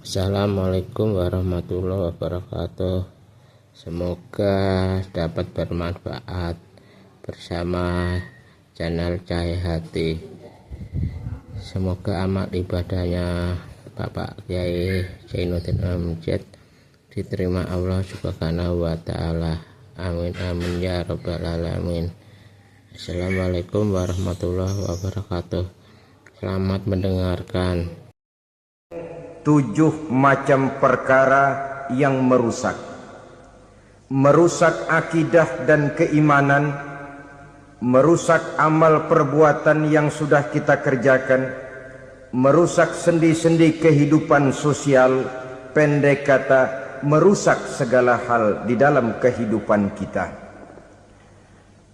Assalamualaikum warahmatullahi wabarakatuh. Semoga dapat bermanfaat bersama channel Cahaya Hati. Semoga amal ibadahnya Bapak Kiai Zainuddin Amjad diterima Allah Subhanahu wa Ta'ala. Amin amin ya rabbal alamin. Assalamualaikum warahmatullahi wabarakatuh. Selamat mendengarkan. 7 macam perkara yang merusak akidah dan keimanan, merusak amal perbuatan yang sudah kita kerjakan, merusak sendi-sendi kehidupan sosial, pendek kata merusak segala hal di dalam kehidupan kita.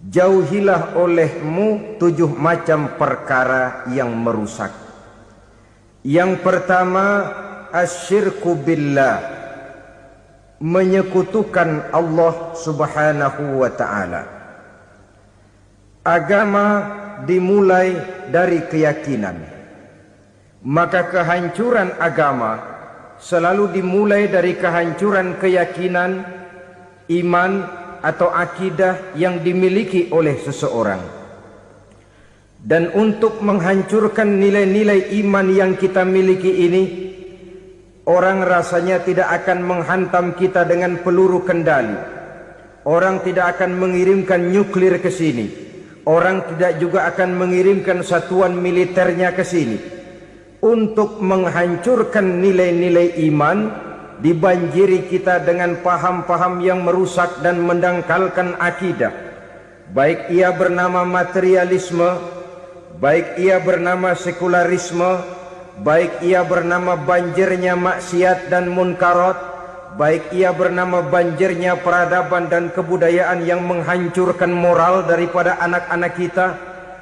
Jauhilah olehmu 7 macam perkara yang merusak. Yang pertama, asyirku billah, menyekutukan Allah Subhanahu wa Ta'ala. Agama dimulai dari keyakinan, maka kehancuran agama selalu dimulai dari kehancuran keyakinan, iman atau akidah yang dimiliki oleh seseorang. Dan untuk menghancurkan nilai-nilai iman yang kita miliki ini, orang rasanya tidak akan menghantam kita dengan peluru kendali. Orang tidak akan mengirimkan nuklir ke sini. Orang tidak juga akan mengirimkan satuan militernya ke sini. Untuk menghancurkan nilai-nilai iman, dibanjiri kita dengan paham-paham yang merusak dan mendangkalkan akidah. Baik ia bernama materialisme, baik ia bernama sekularisme, baik ia bernama banjirnya maksiat dan munkarat, baik ia bernama banjirnya peradaban dan kebudayaan yang menghancurkan moral daripada anak-anak kita,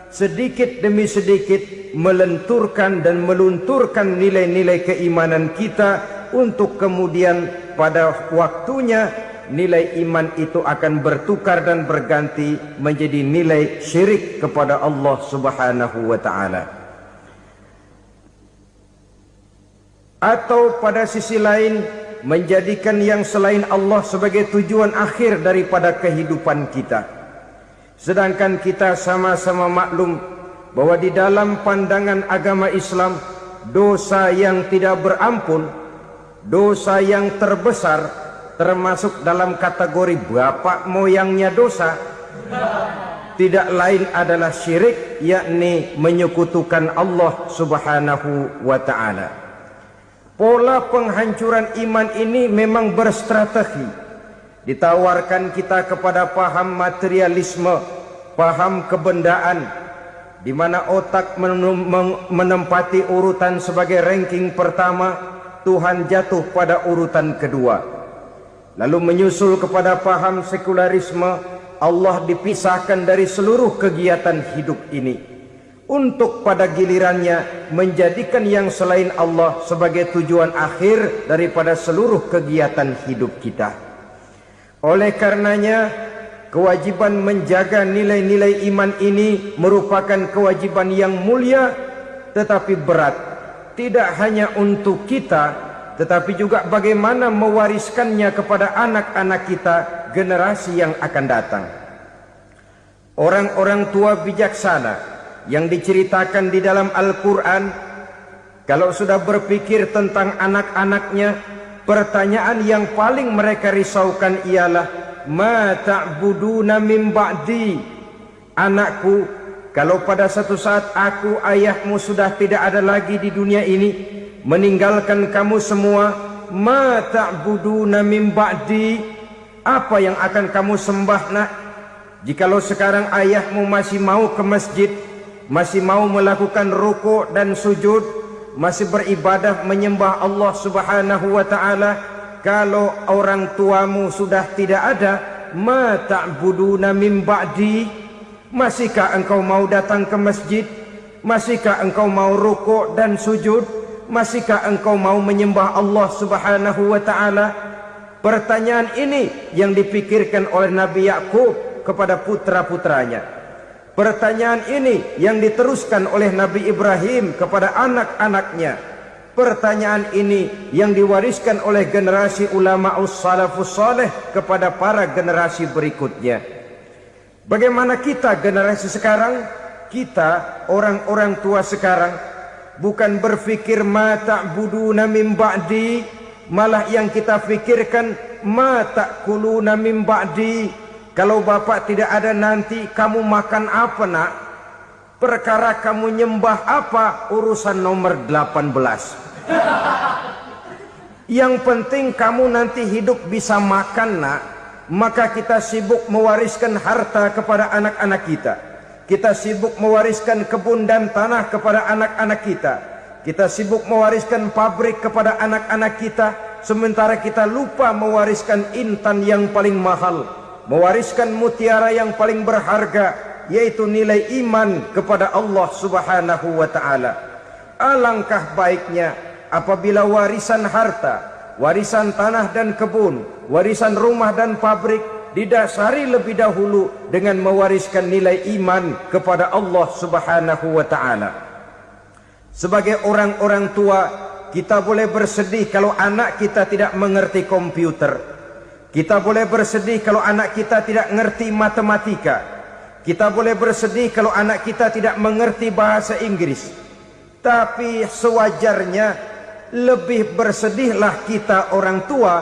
sedikit demi sedikit melenturkan dan melunturkan nilai-nilai keimanan kita, untuk kemudian pada waktunya nilai iman itu akan bertukar dan berganti menjadi nilai syirik kepada Allah Subhanahu wa Ta'ala. Atau pada sisi lain, menjadikan yang selain Allah sebagai tujuan akhir daripada kehidupan kita. Sedangkan kita sama-sama maklum bahwa di dalam pandangan agama Islam, dosa yang tidak berampun, dosa yang terbesar, termasuk dalam kategori bapak moyangnya dosa, tidak lain adalah syirik, yakni menyekutukan Allah Subhanahu wa Ta'ala. Pola penghancuran iman ini memang berstrategi. Ditawarkan kita kepada paham materialisme, paham kebendaan, di mana otak menempati urutan sebagai ranking pertama, Tuhan jatuh pada urutan kedua. Lalu menyusul kepada paham sekularisme, Allah dipisahkan dari seluruh kegiatan hidup ini, untuk pada gilirannya menjadikan yang selain Allah sebagai tujuan akhir daripada seluruh kegiatan hidup kita. Oleh karenanya, kewajiban menjaga nilai-nilai iman ini merupakan kewajiban yang mulia tetapi berat, tidak hanya untuk kita, tetapi juga bagaimana mewariskannya kepada anak-anak kita, generasi yang akan datang. Orang-orang tua bijaksana yang diceritakan di dalam Al-Quran, kalau sudah berpikir tentang anak-anaknya, pertanyaan yang paling mereka risaukan ialah, ma ta'buduna min ba'di. Anakku, kalau pada satu saat aku, ayahmu sudah tidak ada lagi di dunia ini, meninggalkan kamu semua, ma ta'buduna min ba'di, apa yang akan kamu sembah nak? Jikalau sekarang ayahmu masih mau ke masjid, masih mau melakukan rukuk dan sujud, masih beribadah menyembah Allah Subhanahu wa Ta'ala, kalau orang tuamu sudah tidak ada, ma ta'buduna min ba'di, masihkah engkau mau datang ke masjid? Masihkah engkau mau rukuk dan sujud? Masihkah engkau mau menyembah Allah Subhanahu wa Ta'ala? Pertanyaan ini yang dipikirkan oleh Nabi Yakub kepada putra-putranya. Pertanyaan ini yang diteruskan oleh Nabi Ibrahim kepada anak-anaknya. Pertanyaan ini yang diwariskan oleh generasi ulama'us salafus saleh kepada para generasi berikutnya. Bagaimana kita generasi sekarang? Kita orang-orang tua sekarang bukan berfikir ma ta'buduna min ba'di, malah yang kita fikirkan ma ta'kuluna min ba'di. Kalau bapak tidak ada nanti kamu makan apa nak? Perkara kamu nyembah apa urusan nomor 18. Yang penting kamu nanti hidup bisa makan nak. Maka kita sibuk mewariskan harta kepada anak-anak kita. Kita sibuk mewariskan kebun dan tanah kepada anak-anak kita. Kita sibuk mewariskan pabrik kepada anak-anak kita. Sementara kita lupa mewariskan intan yang paling mahal, mewariskan mutiara yang paling berharga, yaitu nilai iman kepada Allah Subhanahu wa ta'ala. Alangkah baiknya apabila warisan harta, warisan tanah dan kebun, warisan rumah dan pabrik didasari lebih dahulu dengan mewariskan nilai iman kepada Allah Subhanahu wa ta'ala. Sebagai orang-orang tua, kita boleh bersedih kalau anak kita tidak mengerti komputer. Kita boleh bersedih kalau anak kita tidak mengerti matematika. Kita boleh bersedih kalau anak kita tidak mengerti bahasa Inggris. Tapi sewajarnya lebih bersedihlah kita orang tua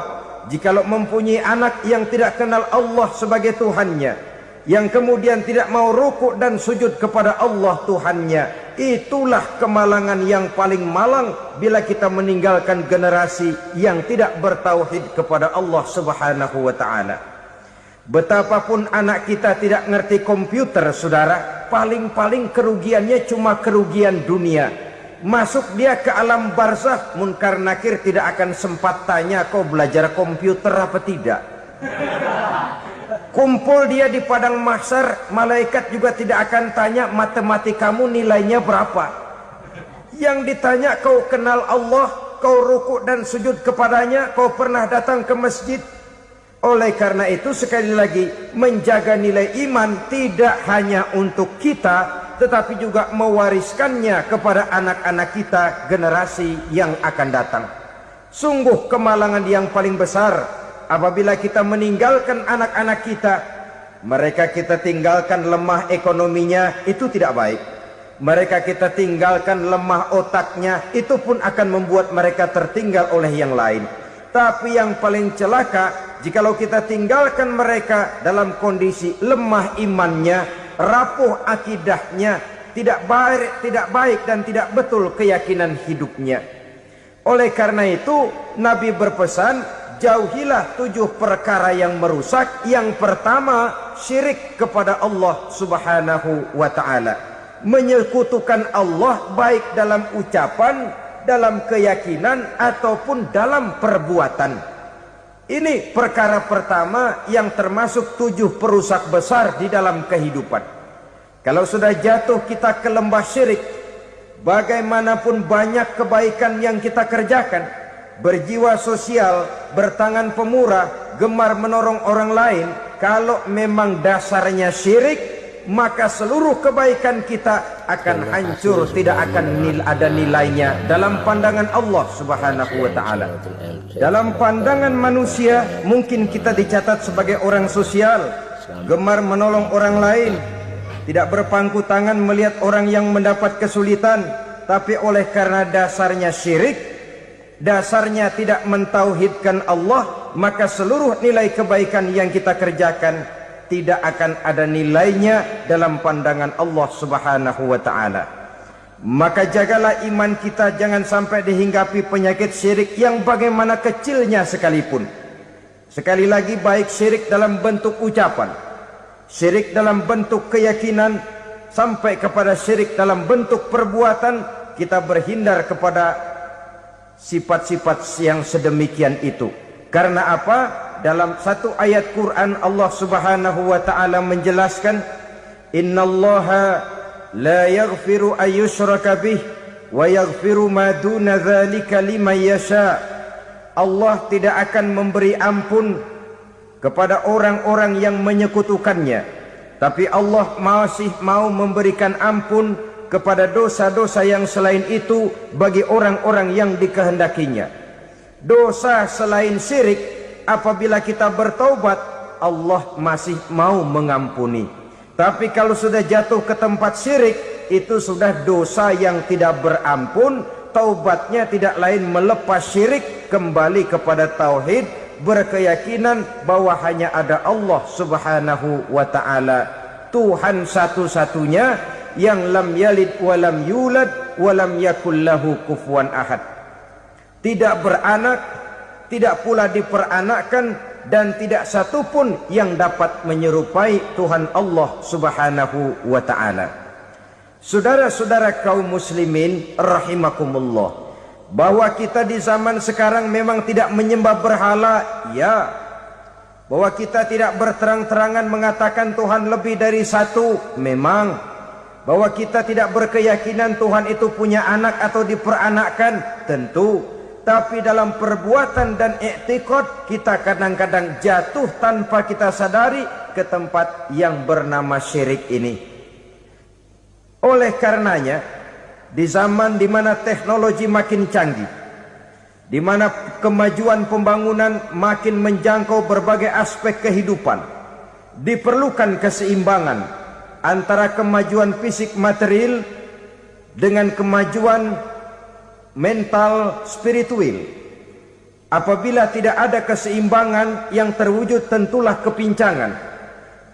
jikalau mempunyai anak yang tidak kenal Allah sebagai Tuhannya, yang kemudian tidak mau rukuk dan sujud kepada Allah Tuhannya. Itulah kemalangan yang paling malang bila kita meninggalkan generasi yang tidak bertauhid kepada Allah Subhanahu wa ta'ala. Betapapun anak kita tidak ngerti komputer, saudara, paling-paling kerugiannya cuma kerugian dunia. Masuk dia ke alam barzakh, munkar nakir tidak akan sempat tanya kau belajar komputer apa tidak. Kumpul dia di padang mahsyar, malaikat juga tidak akan tanya matematikamu nilainya berapa. Yang ditanya kau kenal Allah, kau rukuk dan sujud kepadanya, kau pernah datang ke masjid. Oleh karena itu sekali lagi, menjaga nilai iman tidak hanya untuk kita, tetapi juga mewariskannya kepada anak-anak kita generasi yang akan datang. Sungguh kemalangan yang paling besar apabila kita meninggalkan anak-anak kita. Mereka kita tinggalkan lemah ekonominya, itu tidak baik. Mereka kita tinggalkan lemah otaknya, itu pun akan membuat mereka tertinggal oleh yang lain. Tapi yang paling celaka, jikalau kita tinggalkan mereka dalam kondisi lemah imannya, rapuh akidahnya, tidak baik dan tidak betul keyakinan hidupnya. Oleh karena itu Nabi berpesan, jauhilah 7 perkara yang merusak. Yang pertama, syirik kepada Allah Subhanahu wa ta'ala. Menyekutukan Allah baik dalam ucapan, dalam keyakinan ataupun dalam perbuatan. Ini perkara pertama yang termasuk 7 perusak besar di dalam kehidupan. Kalau sudah jatuh kita ke lembah syirik, bagaimanapun banyak kebaikan yang kita kerjakan, berjiwa sosial, bertangan pemurah, gemar menolong orang lain, kalau memang dasarnya syirik, maka seluruh kebaikan kita akan hancur, tidak akan ada nilainya dalam pandangan Allah Subhanahu wa ta'ala. Dalam pandangan manusia mungkin kita dicatat sebagai orang sosial, gemar menolong orang lain, tidak berpangku tangan melihat orang yang mendapat kesulitan. Tapi oleh karena dasarnya syirik, dasarnya tidak mentauhidkan Allah, maka seluruh nilai kebaikan yang kita kerjakan tidak akan ada nilainya dalam pandangan Allah Subhanahu wa ta'ala. Maka jagalah iman kita jangan sampai dihinggapi penyakit syirik yang bagaimana kecilnya sekalipun. Sekali lagi, baik syirik dalam bentuk ucapan, syirik dalam bentuk keyakinan, sampai kepada syirik dalam bentuk perbuatan, kita berhindar kepada sifat-sifat yang sedemikian itu. Karena apa? Dalam satu ayat Quran Allah Subhanahu wa ta'ala menjelaskan, innallaha la yaghfiru ayyushraka bih wa yaghfiru ma duna dzalika liman yasha. Allah tidak akan memberi ampun kepada orang-orang yang menyekutukannya, tapi Allah masih mau memberikan ampun kepada dosa-dosa yang selain itu bagi orang-orang yang dikehendakinya. Dosa selain syirik, apabila kita bertaubat, Allah masih mau mengampuni. Tapi kalau sudah jatuh ke tempat syirik, itu sudah dosa yang tidak berampun. Taubatnya tidak lain melepas syirik, kembali kepada tauhid, berkeyakinan bahwa hanya ada Allah subhanahu wa ta'ala, Tuhan satu-satunya, yang lam yalid walam yulad walam yakul lahu kufuwan ahad. Tidak beranak, tidak pula diperanakkan, dan tidak satupun yang dapat menyerupai Tuhan Allah subhanahu wa ta'ala. Saudara-saudara kaum muslimin rahimakumullah, bahwa kita di zaman sekarang memang tidak menyembah berhala, ya. Bahwa kita tidak berterang-terangan mengatakan Tuhan lebih dari satu, memang. Bahwa kita tidak berkeyakinan Tuhan itu punya anak atau diperanakkan, tentu. Tapi dalam perbuatan dan i'tiqad, kita kadang-kadang jatuh tanpa kita sadari ke tempat yang bernama syirik ini. Oleh karenanya, di zaman di mana teknologi makin canggih, di mana kemajuan pembangunan makin menjangkau berbagai aspek kehidupan, diperlukan keseimbangan antara kemajuan fisik material dengan kemajuan mental spiritual. Apabila tidak ada keseimbangan yang terwujud, tentulah kepincangan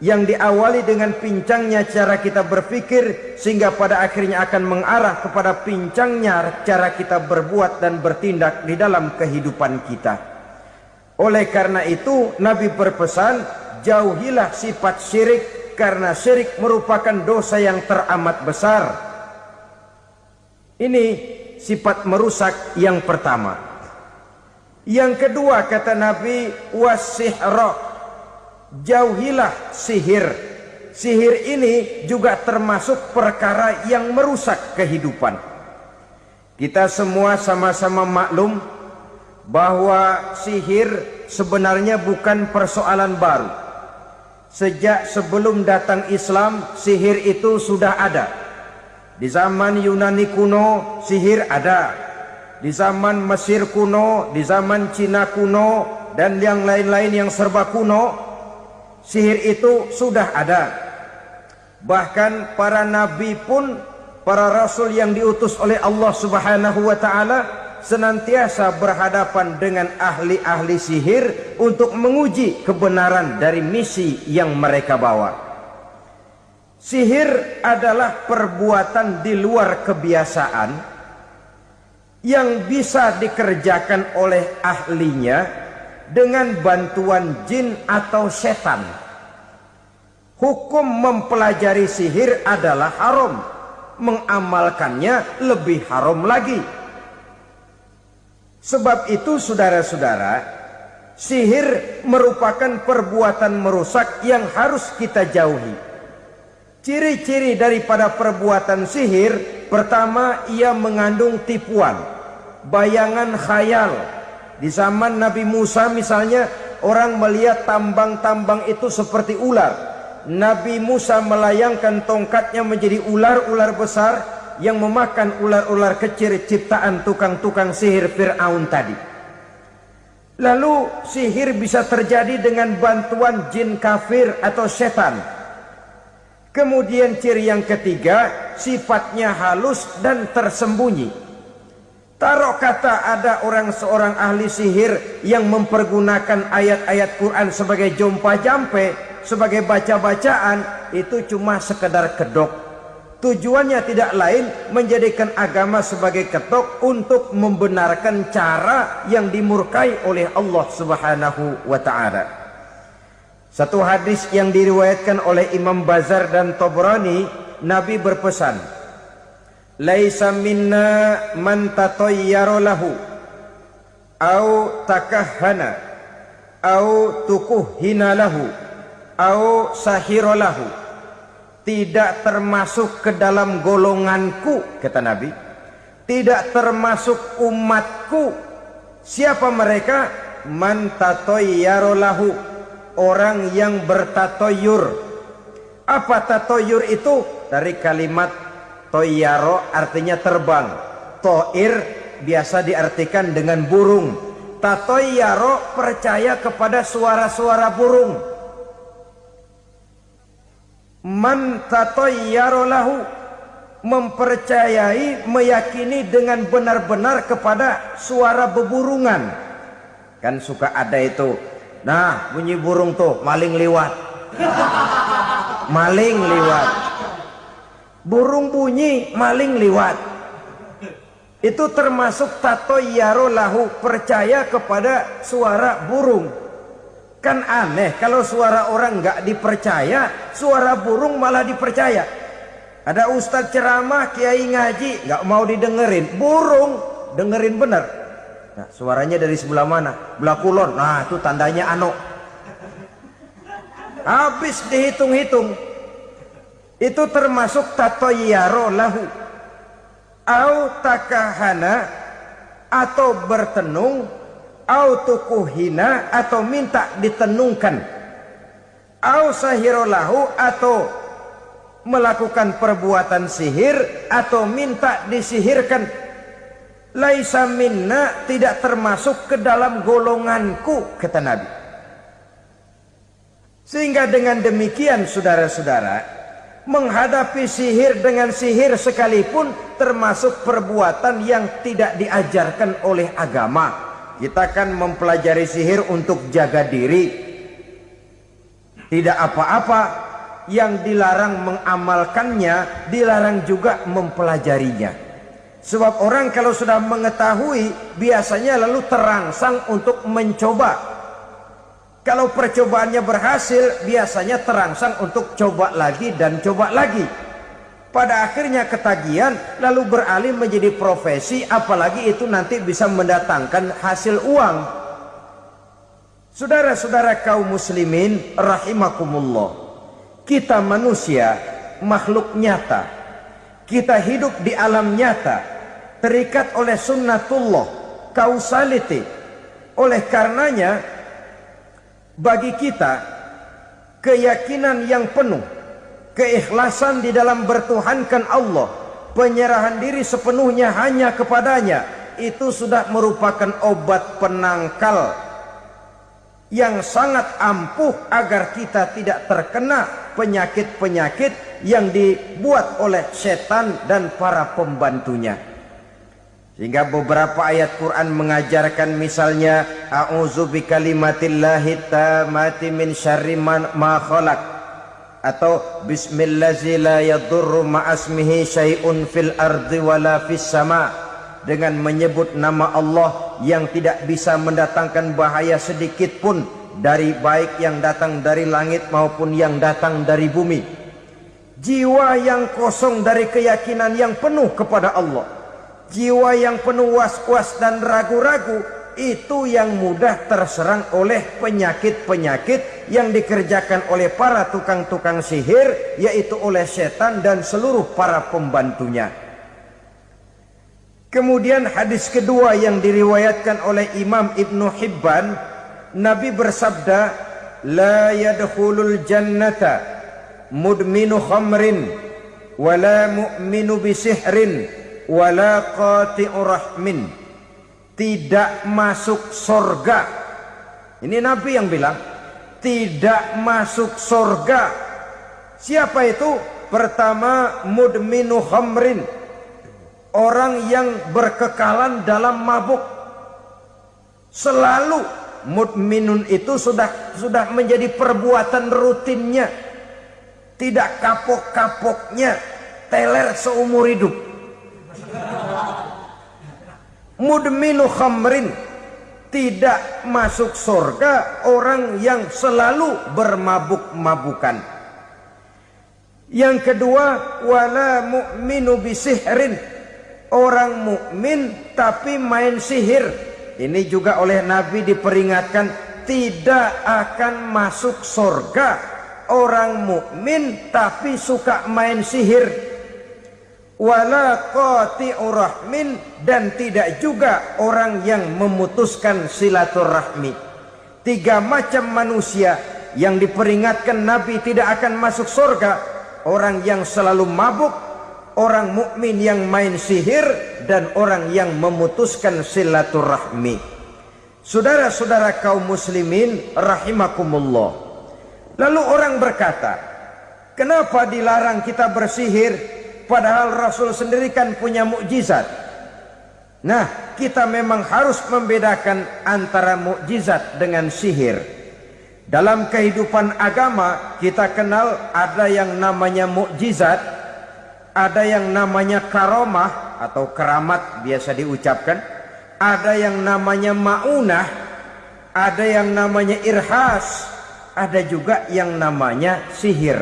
yang diawali dengan pincangnya cara kita berpikir, sehingga pada akhirnya akan mengarah kepada pincangnya cara kita berbuat dan bertindak di dalam kehidupan kita. Oleh karena itu Nabi berpesan, jauhilah sifat syirik, karena syirik merupakan dosa yang teramat besar. Ini sifat merusak yang pertama. Yang kedua, kata Nabi, wasihra, jauhilah sihir. Sihir ini juga termasuk perkara yang merusak kehidupan. Kita semua sama-sama maklum bahwa sihir sebenarnya bukan persoalan baru. Sejak sebelum datang Islam, sihir itu sudah ada. Di zaman Yunani kuno, sihir ada. Di zaman Mesir kuno, di zaman Cina kuno, dan yang lain-lain yang serba kuno, sihir itu sudah ada. Bahkan para nabi pun, para rasul yang diutus oleh Allah subhanahu wa ta'ala, senantiasa berhadapan dengan ahli-ahli sihir untuk menguji kebenaran dari misi yang mereka bawa. Sihir adalah perbuatan di luar kebiasaan yang bisa dikerjakan oleh ahlinya dengan bantuan jin atau setan. Hukum mempelajari sihir adalah haram, mengamalkannya lebih haram lagi. Sebab itu saudara-saudara, sihir merupakan perbuatan merusak yang harus kita jauhi. Ciri-ciri daripada perbuatan sihir, pertama, ia mengandung tipuan, bayangan khayal. Di zaman Nabi Musa misalnya, orang melihat tambang-tambang itu seperti ular. Nabi Musa melayangkan tongkatnya menjadi ular-ular besar yang memakan ular-ular kecil ciptaan tukang-tukang sihir Fir'aun tadi. Lalu sihir bisa terjadi dengan bantuan jin kafir atau setan. Kemudian ciri yang ketiga, sifatnya halus dan tersembunyi. Taruh kata ada seorang ahli sihir yang mempergunakan ayat-ayat Quran sebagai jompa-jampe, sebagai baca-bacaan, itu cuma sekedar kedok. Tujuannya tidak lain menjadikan agama sebagai ketok untuk membenarkan cara yang dimurkai oleh Allah subhanahu wa ta'ala. Satu hadis yang diriwayatkan oleh Imam Bazar dan Tabrani, Nabi berpesan, laisa minna man tatayyara lahu au takahhana au tukuhhina lahu au sahira lahu. Tidak termasuk ke dalam golonganku, kata Nabi. Tidak termasuk umatku. Siapa mereka? Man tatayyara lahu, orang yang bertatoyur. Apa tatoyur itu? Dari kalimat Toyaro artinya terbang. Toir biasa diartikan dengan burung. Tatoyaro percaya kepada suara-suara burung. Man tatoyaro lahu, mempercayai, meyakini dengan benar-benar kepada suara beburungan. Kan suka ada itu, nah bunyi burung tuh, maling liwat. Maling liwat. Burung bunyi, maling liwat. Itu termasuk tatoyaro lahu, percaya kepada suara burung. Kan aneh kalau suara orang nggak dipercaya, suara burung malah dipercaya. Ada ustadz ceramah, kiai ngaji, nggak mau didengerin, burung dengerin bener. Nah, suaranya dari sebelah mana? Belah kulon. Nah, itu tandanya ano. Habis dihitung-hitung. Itu termasuk tatoyaro lahu. Au takahana, atau bertenung, au tukuhina, atau minta ditenungkan. Au sahiro lahu, atau melakukan perbuatan sihir, atau minta disihirkan. Laisa minna, tidak termasuk ke dalam golonganku, kata Nabi. Sehingga dengan demikian saudara-saudara, menghadapi sihir dengan sihir sekalipun termasuk perbuatan yang tidak diajarkan oleh agama. Kita kan mempelajari sihir untuk jaga diri, tidak apa-apa. Yang dilarang mengamalkannya, dilarang juga mempelajarinya. Sebab orang kalau sudah mengetahui, biasanya lalu terangsang untuk mencoba. Kalau percobaannya berhasil, biasanya terangsang untuk coba lagi dan coba lagi. Pada akhirnya ketagihan, lalu beralih menjadi profesi, apalagi itu nanti bisa mendatangkan hasil uang. Saudara-saudara kaum muslimin rahimakumullah, kita manusia makhluk nyata, kita hidup di alam nyata, terikat oleh sunnatullah, causality. Oleh karenanya bagi kita keyakinan yang penuh, keikhlasan di dalam bertuhankan Allah, penyerahan diri sepenuhnya hanya kepadanya, itu sudah merupakan obat penangkal yang sangat ampuh agar kita tidak terkena penyakit-penyakit yang dibuat oleh setan dan para pembantunya. Sehingga beberapa ayat Quran mengajarkan, misalnya a'udzu bikalimatillahi tammati min syarri ma khalaq, atau bismillazi la yadurru ma'asmihi syai'un fil ardi wala fis sama, dengan menyebut nama Allah yang tidak bisa mendatangkan bahaya sedikit pun, dari baik yang datang dari langit maupun yang datang dari bumi. Jiwa yang kosong dari keyakinan yang penuh kepada Allah, jiwa yang penuh was-was dan ragu-ragu, itu yang mudah terserang oleh penyakit-penyakit yang dikerjakan oleh para tukang-tukang sihir, yaitu oleh setan dan seluruh para pembantunya. Kemudian hadis kedua yang diriwayatkan oleh Imam Ibnu Hibban, Nabi bersabda, la yadkhulul jannata mudminu khamrin wala mu'minu bisihrin wala qati'u rahmin. Tidak masuk surga. Ini Nabi yang bilang, tidak masuk surga. Siapa itu? Pertama, mudminu khamrin, orang yang berkekalan dalam mabuk. Selalu mudminun itu sudah menjadi perbuatan rutinnya, tidak kapok-kapoknya, teler seumur hidup. Mudminu khamrin, tidak masuk surga orang yang selalu bermabuk-mabukan. Yang kedua, wala mu'minu bisihrin, orang mukmin tapi main sihir. Ini juga oleh Nabi diperingatkan, tidak akan masuk surga orang mukmin tapi suka main sihir. Wala qati'u rahmin, dan tidak juga orang yang memutuskan silaturahmi. Tiga macam manusia yang diperingatkan Nabi tidak akan masuk surga: orang yang selalu mabuk, orang mukmin yang main sihir dan orang yang memutuskan silaturahmi. Saudara-saudara kaum muslimin rahimakumullah. Lalu orang berkata, kenapa dilarang kita bersihir padahal Rasul sendiri kan punya mukjizat? Nah, kita memang harus membedakan antara mukjizat dengan sihir. Dalam kehidupan agama kita kenal ada yang namanya mukjizat, ada yang namanya karomah atau keramat biasa diucapkan, ada yang namanya maunah, ada yang namanya irhas, ada juga yang namanya sihir.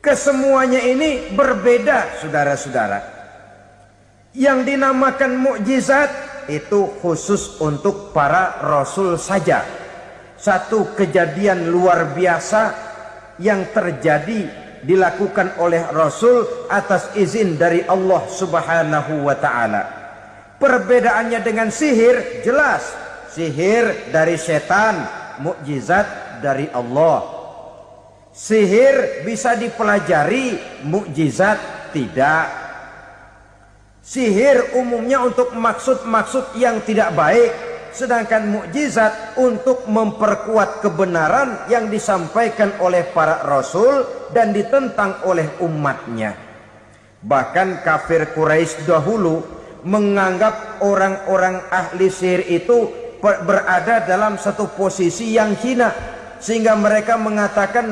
Kesemuanya ini berbeda, saudara-saudara. Yang dinamakan mukjizat itu khusus untuk para rasul saja. Satu kejadian luar biasa yang terjadi dilakukan oleh Rasul atas izin dari Allah Subhanahu wa ta'ala. Perbedaannya dengan sihir jelas. Sihir dari setan, mukjizat dari Allah. Sihir bisa dipelajari, mukjizat tidak. Sihir umumnya untuk maksud-maksud yang tidak baik, sedangkan mukjizat untuk memperkuat kebenaran yang disampaikan oleh para rasul dan ditentang oleh umatnya. Bahkan kafir Quraisy dahulu menganggap orang-orang ahli sihir itu berada dalam satu posisi yang hina, sehingga mereka mengatakan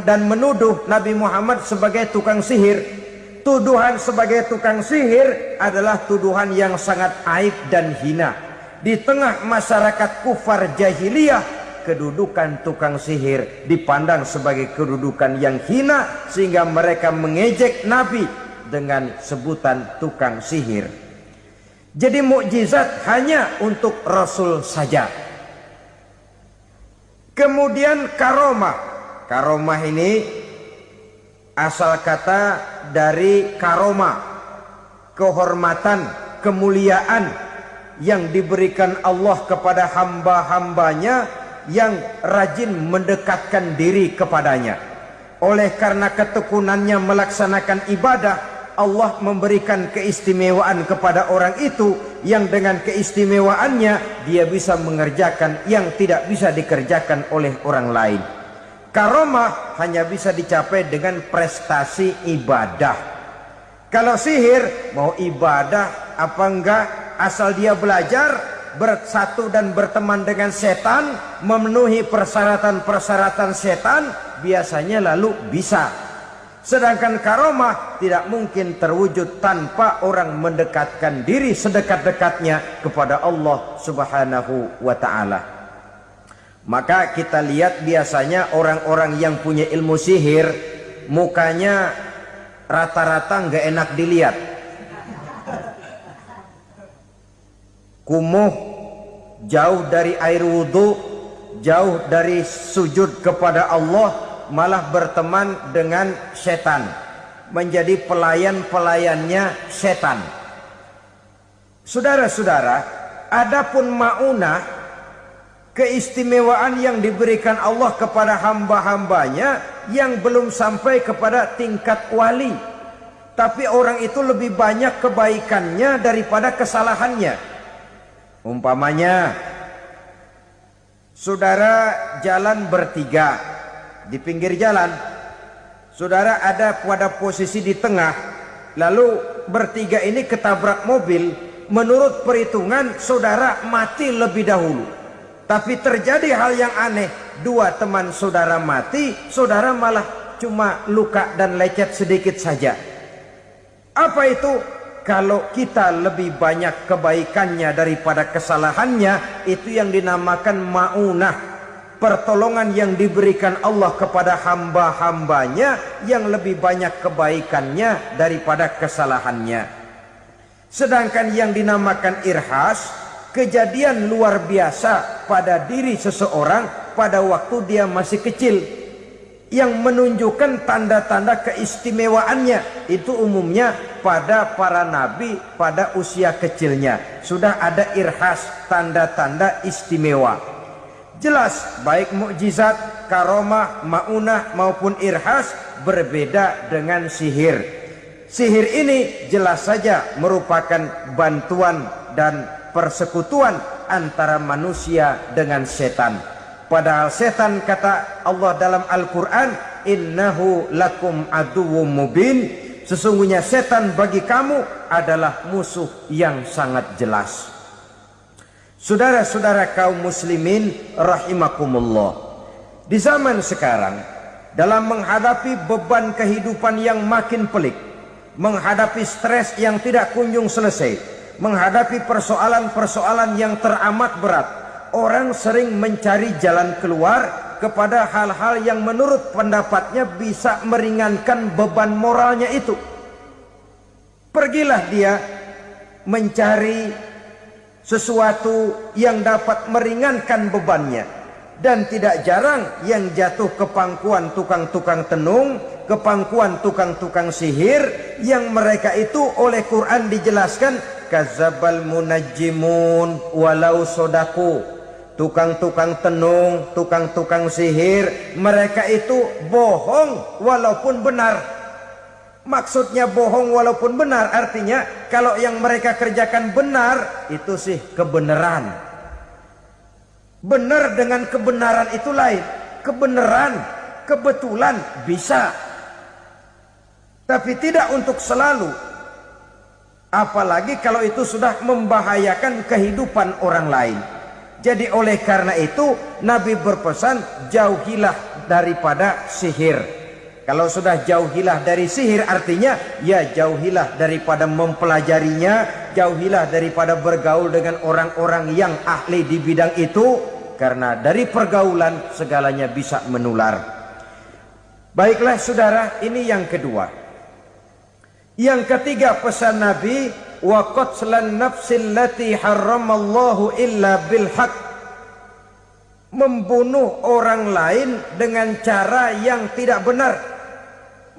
dan menuduh Nabi Muhammad sebagai tukang sihir. Tuduhan sebagai tukang sihir adalah tuduhan yang sangat aib dan hina. Di tengah masyarakat kufar jahiliyah, kedudukan tukang sihir dipandang sebagai kedudukan yang hina, sehingga mereka mengejek Nabi dengan sebutan tukang sihir. Jadi mukjizat hanya untuk Rasul saja. Kemudian karomah. Karomah ini asal kata dari karoma, kehormatan, kemuliaan yang diberikan Allah kepada hamba-hambanya yang rajin mendekatkan diri kepadanya. Oleh karena ketekunannya melaksanakan ibadah, Allah memberikan keistimewaan kepada orang itu yang dengan keistimewaannya dia bisa mengerjakan yang tidak bisa dikerjakan oleh orang lain. Karomah hanya bisa dicapai dengan prestasi ibadah. Kalau sihir mau ibadah apa enggak, asal dia belajar, bersatu dan berteman dengan setan, memenuhi persyaratan-persyaratan setan, biasanya lalu bisa. Sedangkan karomah tidak mungkin terwujud tanpa orang mendekatkan diri sedekat-dekatnya kepada Allah Subhanahu wa ta'ala. Maka kita lihat biasanya orang-orang yang punya ilmu sihir, mukanya rata-rata nggak enak dilihat. Kumuh, jauh dari air wudhu, jauh dari sujud kepada Allah, malah berteman dengan setan, menjadi pelayan-pelayannya setan. Saudara-saudara, adapun maunah, keistimewaan yang diberikan Allah kepada hamba-hambanya yang belum sampai kepada tingkat wali, tapi orang itu lebih banyak kebaikannya daripada kesalahannya. Umpamanya, saudara jalan bertiga di pinggir jalan, saudara ada pada posisi di tengah, lalu bertiga ini ketabrak mobil. Menurut perhitungan saudara mati lebih dahulu. Tapi terjadi hal yang aneh, dua teman saudara mati, saudara malah cuma luka dan lecet sedikit saja. Apa itu? Kalau kita lebih banyak kebaikannya daripada kesalahannya, itu yang dinamakan maunah, pertolongan yang diberikan Allah kepada hamba-hambanya yang lebih banyak kebaikannya daripada kesalahannya. Sedangkan yang dinamakan irhas, kejadian luar biasa pada diri seseorang pada waktu dia masih kecil, yang menunjukkan tanda-tanda keistimewaannya. Itu umumnya pada para nabi pada usia kecilnya sudah ada irhas, tanda-tanda istimewa. Jelas baik mukjizat, karomah, maunah maupun irhas berbeda dengan sihir. Sihir ini jelas saja merupakan bantuan dan persekutuan antara manusia dengan setan. Padahal setan, kata Allah dalam Al-Quran, innahu lakum aduwwum mubin, sesungguhnya setan bagi kamu adalah musuh yang sangat jelas. Saudara-saudara kaum muslimin rahimakumullah, di zaman sekarang dalam menghadapi beban kehidupan yang makin pelik, menghadapi stres yang tidak kunjung selesai, menghadapi persoalan-persoalan yang teramat berat, orang sering mencari jalan keluar kepada hal-hal yang menurut pendapatnya bisa meringankan beban moralnya itu. Pergilah dia mencari sesuatu yang dapat meringankan bebannya. Dan tidak jarang yang jatuh ke pangkuan tukang-tukang tenung, ke pangkuan tukang-tukang sihir, yang mereka itu oleh Quran dijelaskan kadzabal munajjimun walau sodaku. Tukang-tukang tenung, tukang-tukang sihir, mereka itu bohong walaupun benar. Maksudnya bohong walaupun benar artinya kalau yang mereka kerjakan benar, itu sih kebenaran. Benar dengan kebenaran itu lain. Kebenaran, kebetulan bisa, tapi tidak untuk selalu. Apalagi kalau itu sudah membahayakan kehidupan orang lain. Jadi oleh karena itu Nabi berpesan, jauhilah daripada sihir. Kalau sudah jauhilah dari sihir artinya ya jauhilah daripada mempelajarinya, jauhilah daripada bergaul dengan orang-orang yang ahli di bidang itu, karena dari pergaulan segalanya bisa menular. Baiklah saudara, ini yang kedua. Yang ketiga pesan Nabi, wa qatlan nafsil lati harramallahu illa bil haq, membunuh orang lain dengan cara yang tidak benar,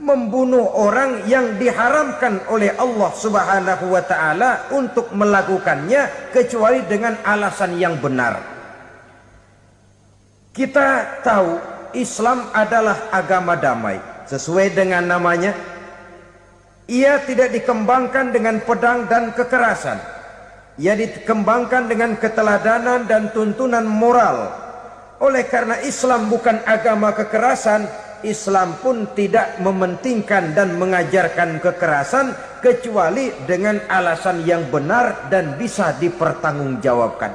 membunuh orang yang diharamkan oleh Allah Subhanahu wa taala untuk melakukannya kecuali dengan alasan yang benar. Kita tahu Islam adalah agama damai. Sesuai dengan namanya, ia tidak dikembangkan dengan pedang dan kekerasan. Ia dikembangkan dengan keteladanan dan tuntunan moral. Oleh karena Islam bukan agama kekerasan, Islam pun tidak mementingkan dan mengajarkan kekerasan kecuali dengan alasan yang benar dan bisa dipertanggungjawabkan.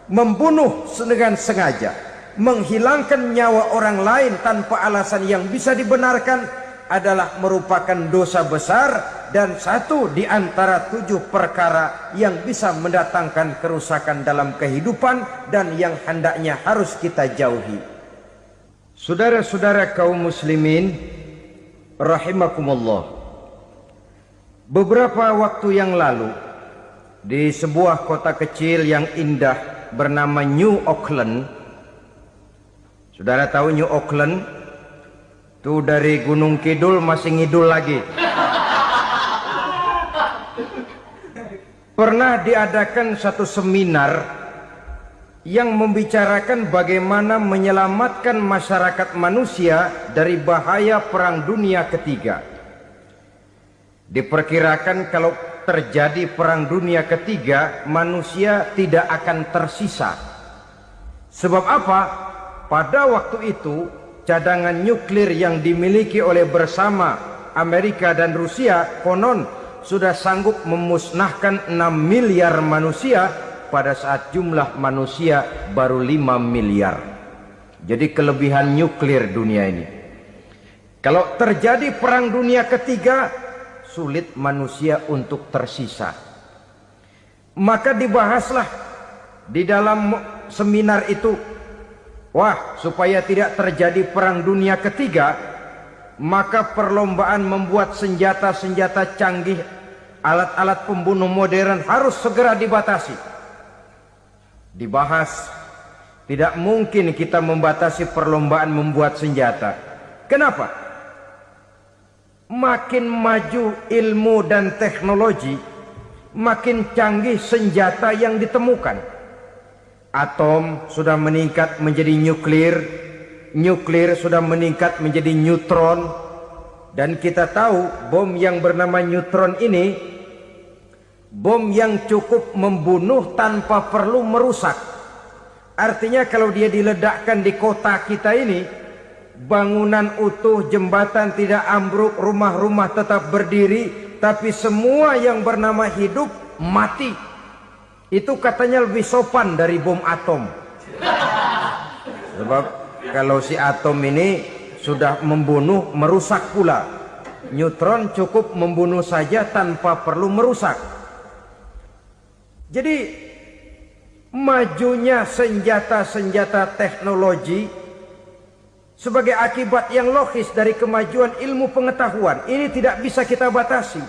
Membunuh dengan sengaja, menghilangkan nyawa orang lain tanpa alasan yang bisa dibenarkan adalah merupakan dosa besar dan satu di antara 7 perkara yang bisa mendatangkan kerusakan dalam kehidupan dan yang hendaknya harus kita jauhi. Saudara-saudara kaum muslimin rahimakumullah, beberapa waktu yang lalu di sebuah kota kecil yang indah bernama New Auckland. Saudara tahu New Auckland? Itu dari Gunung Kidul masih ngidul lagi. Pernah diadakan satu seminar yang membicarakan bagaimana menyelamatkan masyarakat manusia dari bahaya Perang Dunia Ketiga. Diperkirakan kalau terjadi Perang Dunia Ketiga, manusia tidak akan tersisa. Sebab apa? Pada waktu itu cadangan nuklir yang dimiliki oleh bersama Amerika dan Rusia konon sudah sanggup memusnahkan 6 miliar manusia pada saat jumlah manusia baru 5 miliar. Jadi kelebihan nuklir dunia ini. Kalau terjadi Perang Dunia Ketiga, sulit manusia untuk tersisa. Maka dibahaslah di dalam seminar itu, wah, supaya tidak terjadi Perang Dunia Ketiga, maka perlombaan membuat senjata-senjata canggih, alat-alat pembunuh modern harus segera dibatasi. Dibahas, tidak mungkin kita membatasi perlombaan membuat senjata. Kenapa? Makin maju ilmu dan teknologi, makin canggih senjata yang ditemukan. Atom sudah meningkat menjadi nuklir, nuklir sudah meningkat menjadi neutron, Dan kita tahu bom yang bernama neutron ini bom yang cukup membunuh tanpa perlu merusak. Artinya kalau dia diledakkan di kota kita ini, bangunan utuh, jembatan tidak ambruk, rumah-rumah tetap berdiri, tapi semua yang bernama hidup mati. Itu katanya lebih sopan dari bom atom. Sebab kalau si atom ini sudah membunuh, merusak pula. Neutron cukup membunuh saja tanpa perlu merusak. Jadi majunya senjata-senjata teknologi sebagai akibat yang logis dari kemajuan ilmu pengetahuan ini tidak bisa kita batasi.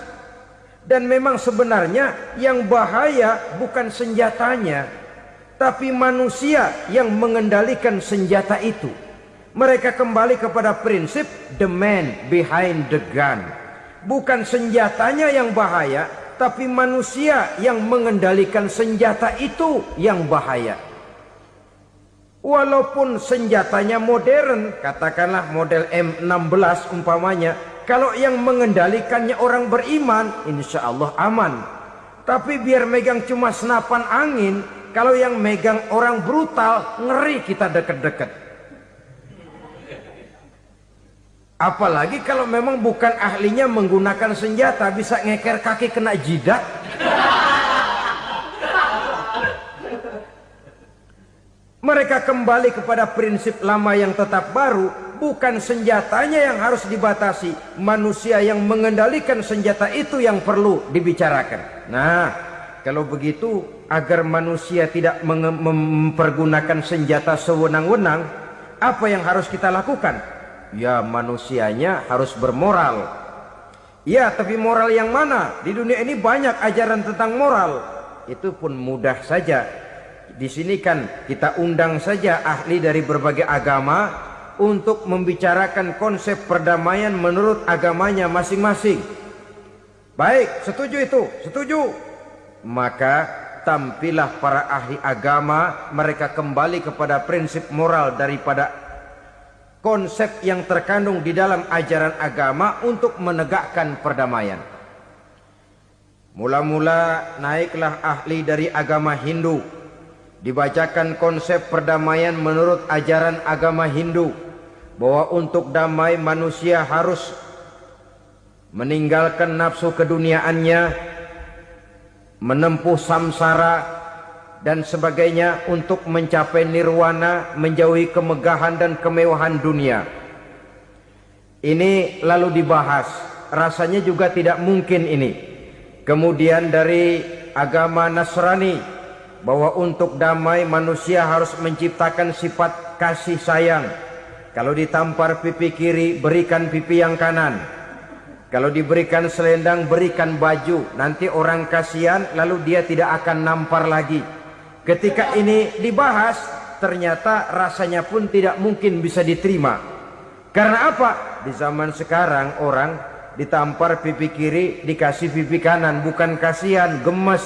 Dan memang sebenarnya yang bahaya bukan senjatanya, tapi manusia yang mengendalikan senjata itu. Mereka kembali kepada prinsip the man behind the gun. Bukan senjatanya yang bahaya, tapi manusia yang mengendalikan senjata itu yang bahaya. Walaupun senjatanya modern, katakanlah model M16 umpamanya, kalau yang mengendalikannya orang beriman, insya Allah aman. Tapi biar megang cuma senapan angin, kalau yang megang orang brutal, ngeri kita deket-deket. Apalagi kalau memang bukan ahlinya menggunakan senjata, bisa ngeker kaki kena jidat. Mereka kembali kepada prinsip lama yang tetap baru. Bukan senjatanya yang harus dibatasi, manusia yang mengendalikan senjata itu yang perlu dibicarakan. Nah, kalau begitu agar manusia tidak mempergunakan senjata sewenang-wenang, apa yang harus kita lakukan? Ya, manusianya harus bermoral. Ya, tapi moral yang mana? Di dunia ini banyak ajaran tentang moral. Itu pun mudah saja. Di sini kan kita undang saja ahli dari berbagai agama untuk membicarakan konsep perdamaian menurut agamanya masing-masing. Baik, setuju itu? Setuju. Maka tampillah para ahli agama, mereka kembali kepada prinsip moral daripada konsep yang terkandung di dalam ajaran agama untuk menegakkan perdamaian. Mula-mula naiklah ahli dari agama Hindu, dibacakan konsep perdamaian menurut ajaran agama Hindu, bahwa untuk damai manusia harus meninggalkan nafsu keduniaannya, menempuh samsara dan sebagainya untuk mencapai nirwana, menjauhi kemegahan dan kemewahan dunia. Ini lalu dibahas, rasanya juga tidak mungkin ini. Kemudian dari agama Nasrani, bahwa untuk damai manusia harus menciptakan sifat kasih sayang. Kalau ditampar pipi kiri, berikan pipi yang kanan. Kalau diberikan selendang, berikan baju. Nanti orang kasihan, lalu dia tidak akan nampar lagi. Ketika ini dibahas, ternyata rasanya pun tidak mungkin bisa diterima. Karena apa? Di zaman sekarang orang ditampar pipi kiri, dikasih pipi kanan. Bukan kasihan, gemes.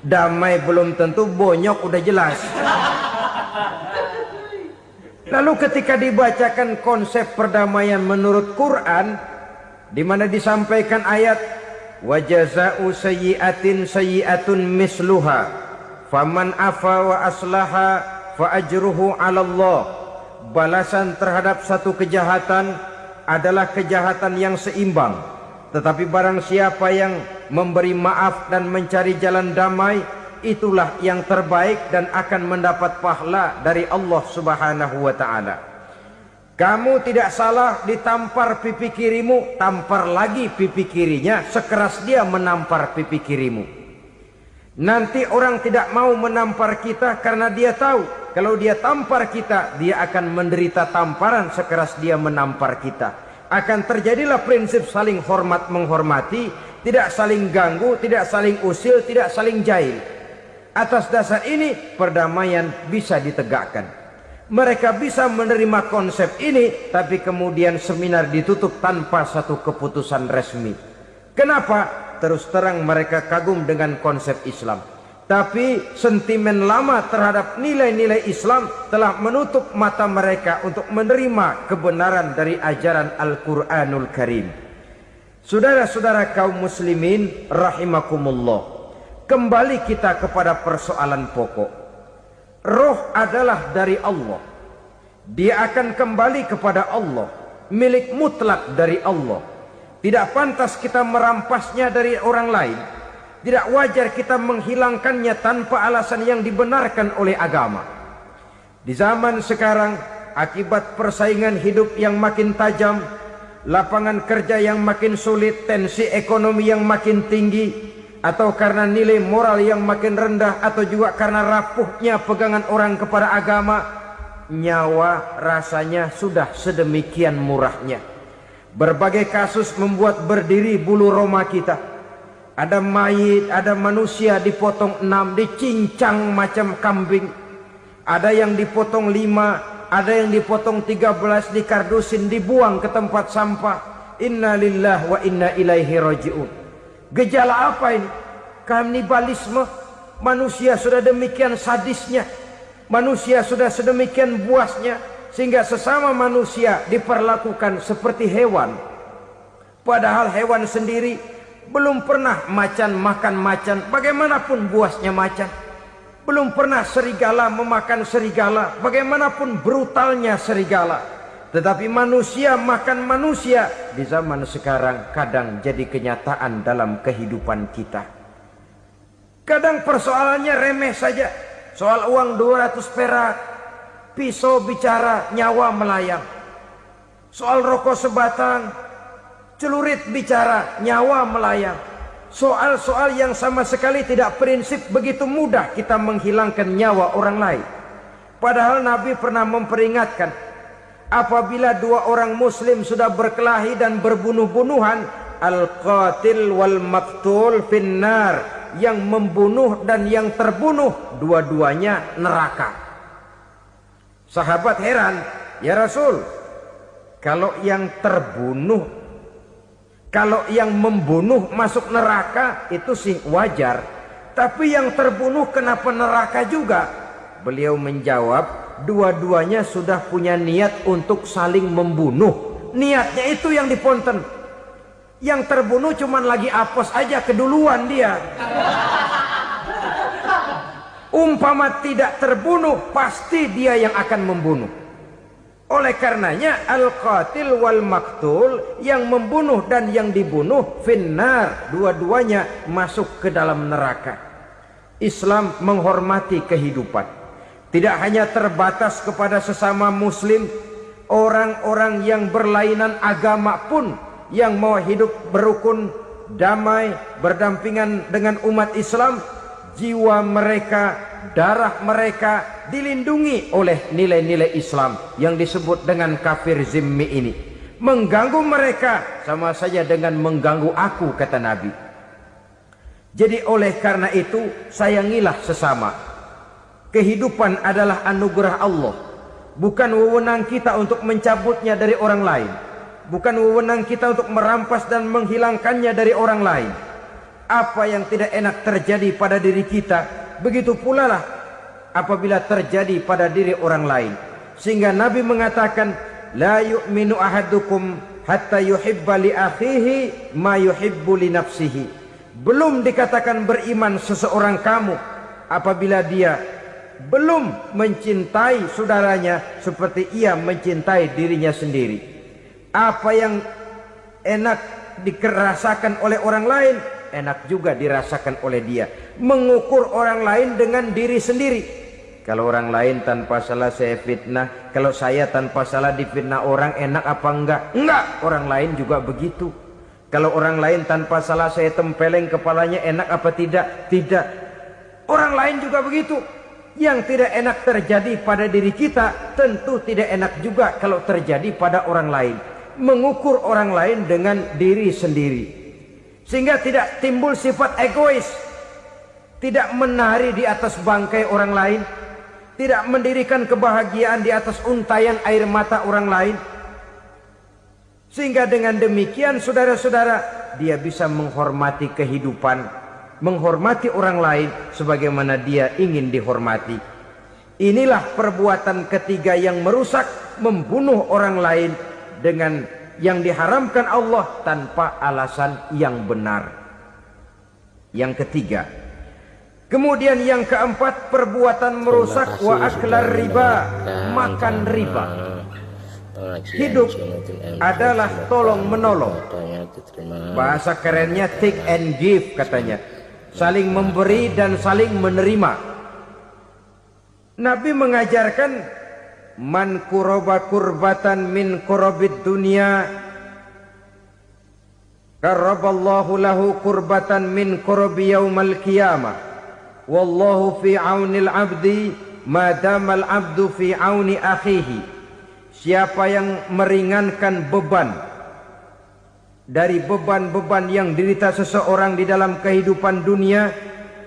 Damai belum tentu, bonyok udah jelas. Lalu ketika dibacakan konsep perdamaian menurut Quran, di mana disampaikan ayat wa jazaa'u sayyi'atin sayyi'atun misluha faman afa wa aslaha fa ajruhu 'ala Allah. Balasan terhadap satu kejahatan adalah kejahatan yang seimbang, tetapi barang siapa yang memberi maaf dan mencari jalan damai, itulah yang terbaik dan akan mendapat pahala dari Allah Subhanahu wa ta'ala. Kamu tidak salah ditampar pipi kirimu, tampar lagi pipi kirinya sekeras dia menampar pipi kirimu. Nanti orang tidak mau menampar kita karena dia tahu kalau dia tampar kita, dia akan menderita tamparan sekeras dia menampar kita. Akan terjadilah prinsip saling hormat menghormati, tidak saling ganggu, tidak saling usil, tidak saling jahil. Atas dasar ini perdamaian bisa ditegakkan. Mereka bisa menerima konsep ini, tapi kemudian seminar ditutup tanpa satu keputusan resmi. Kenapa? Terus terang mereka kagum dengan konsep Islam. Tapi sentimen lama terhadap nilai-nilai Islam telah menutup mata mereka untuk menerima kebenaran dari ajaran Al-Quranul Karim. Saudara-saudara kaum muslimin rahimakumullah, kembali kita kepada persoalan pokok. Roh adalah dari Allah. Dia akan kembali kepada Allah, milik mutlak dari Allah. Tidak pantas kita merampasnya dari orang lain. Tidak wajar kita menghilangkannya tanpa alasan yang dibenarkan oleh agama. Di zaman sekarang, akibat persaingan hidup yang makin tajam, lapangan kerja yang makin sulit, tensi ekonomi yang makin tinggi, atau karena nilai moral yang makin rendah, atau juga karena rapuhnya pegangan orang kepada agama, nyawa rasanya sudah sedemikian murahnya. Berbagai kasus membuat berdiri bulu roma kita. Ada mayit, ada manusia dipotong 6, dicincang macam kambing. Ada yang dipotong 5, ada yang dipotong 13, dikardusin, dibuang ke tempat sampah. Inna lillahi wa inna ilaihi raji'un. Gejala apa ini? Kanibalisme. Manusia sudah demikian sadisnya, manusia sudah sedemikian buasnya, sehingga sesama manusia diperlakukan seperti hewan. Padahal hewan sendiri belum pernah macan makan macan, bagaimanapun buasnya macan. Belum pernah serigala memakan serigala, bagaimanapun brutalnya serigala. Tetapi manusia makan manusia di zaman sekarang kadang jadi kenyataan dalam kehidupan kita. Kadang persoalannya remeh saja. Soal uang 200 perak, pisau bicara, nyawa melayang. Soal rokok sebatang, celurit bicara, nyawa melayang. Soal-soal yang sama sekali tidak prinsip, begitu mudah kita menghilangkan nyawa orang lain. Padahal Nabi pernah memperingatkan, apabila dua orang muslim sudah berkelahi dan berbunuh-bunuhan, al-qatil wal maktul finnar, yang membunuh dan yang terbunuh dua-duanya neraka. Sahabat heran, ya Rasul, kalau yang terbunuh, kalau yang membunuh masuk neraka itu sih wajar, tapi yang terbunuh kenapa neraka juga? Beliau menjawab, dua-duanya sudah punya niat untuk saling membunuh. Niatnya itu yang diponten. Yang terbunuh cuman lagi apes aja, keduluan dia. Umpama tidak terbunuh, pasti dia yang akan membunuh. Oleh karenanya al-qatil wal maktul, yang membunuh dan yang dibunuh finnar, dua-duanya masuk ke dalam neraka. Islam menghormati kehidupan. Tidak hanya terbatas kepada sesama muslim, orang-orang yang berlainan agama pun yang mau hidup berukun, damai, berdampingan dengan umat Islam, jiwa mereka, darah mereka dilindungi oleh nilai-nilai Islam yang disebut dengan kafir zimmi ini. Mengganggu mereka sama saja dengan mengganggu aku, kata Nabi. Jadi oleh karena itu, sayangilah sesama. Kehidupan adalah anugerah Allah, bukan wewenang kita untuk mencabutnya dari orang lain, bukan wewenang kita untuk merampas dan menghilangkannya dari orang lain. Apa yang tidak enak terjadi pada diri kita, begitu pula lah apabila terjadi pada diri orang lain. Sehingga Nabi mengatakan, la yu'minu ahadukum hatta yuhibba li akhihi ma yuhibbu li nafsihi. Belum dikatakan beriman seseorang kamu apabila dia belum mencintai saudaranya seperti ia mencintai dirinya sendiri. Apa yang enak dirasakan oleh orang lain, enak juga dirasakan oleh dia. Mengukur orang lain dengan diri sendiri. Kalau orang lain tanpa salah saya fitnah, kalau saya tanpa salah difitnah orang, enak apa enggak? Enggak, orang lain juga begitu. Kalau orang lain tanpa salah saya tempeleng kepalanya, enak apa tidak? Tidak. Orang lain juga begitu. Yang tidak enak terjadi pada diri kita, tentu tidak enak juga kalau terjadi pada orang lain. Mengukur orang lain dengan diri sendiri, sehingga tidak timbul sifat egois, tidak menari di atas bangkai orang lain, tidak mendirikan kebahagiaan di atas untayan air mata orang lain. Sehingga dengan demikian saudara-saudara, dia bisa menghormati kehidupan, menghormati orang lain sebagaimana dia ingin dihormati. Inilah perbuatan ketiga yang merusak, membunuh orang lain dengan yang diharamkan Allah tanpa alasan yang benar. Yang ketiga. Kemudian yang keempat, perbuatan merusak wa aklar riba, makan riba. Hidup adalah tolong menolong. Bahasa kerennya take and give katanya. Saling memberi dan saling menerima. Nabi mengajarkan man kuraba kurbatan min kurabid dunya karaballahu lahu kurbatan min kurabi yaumal qiyamah wallahu fi aunil abdi madamal abdu fi auni akhihi. Siapa yang meringankan beban dari beban-beban yang dirita seseorang di dalam kehidupan dunia,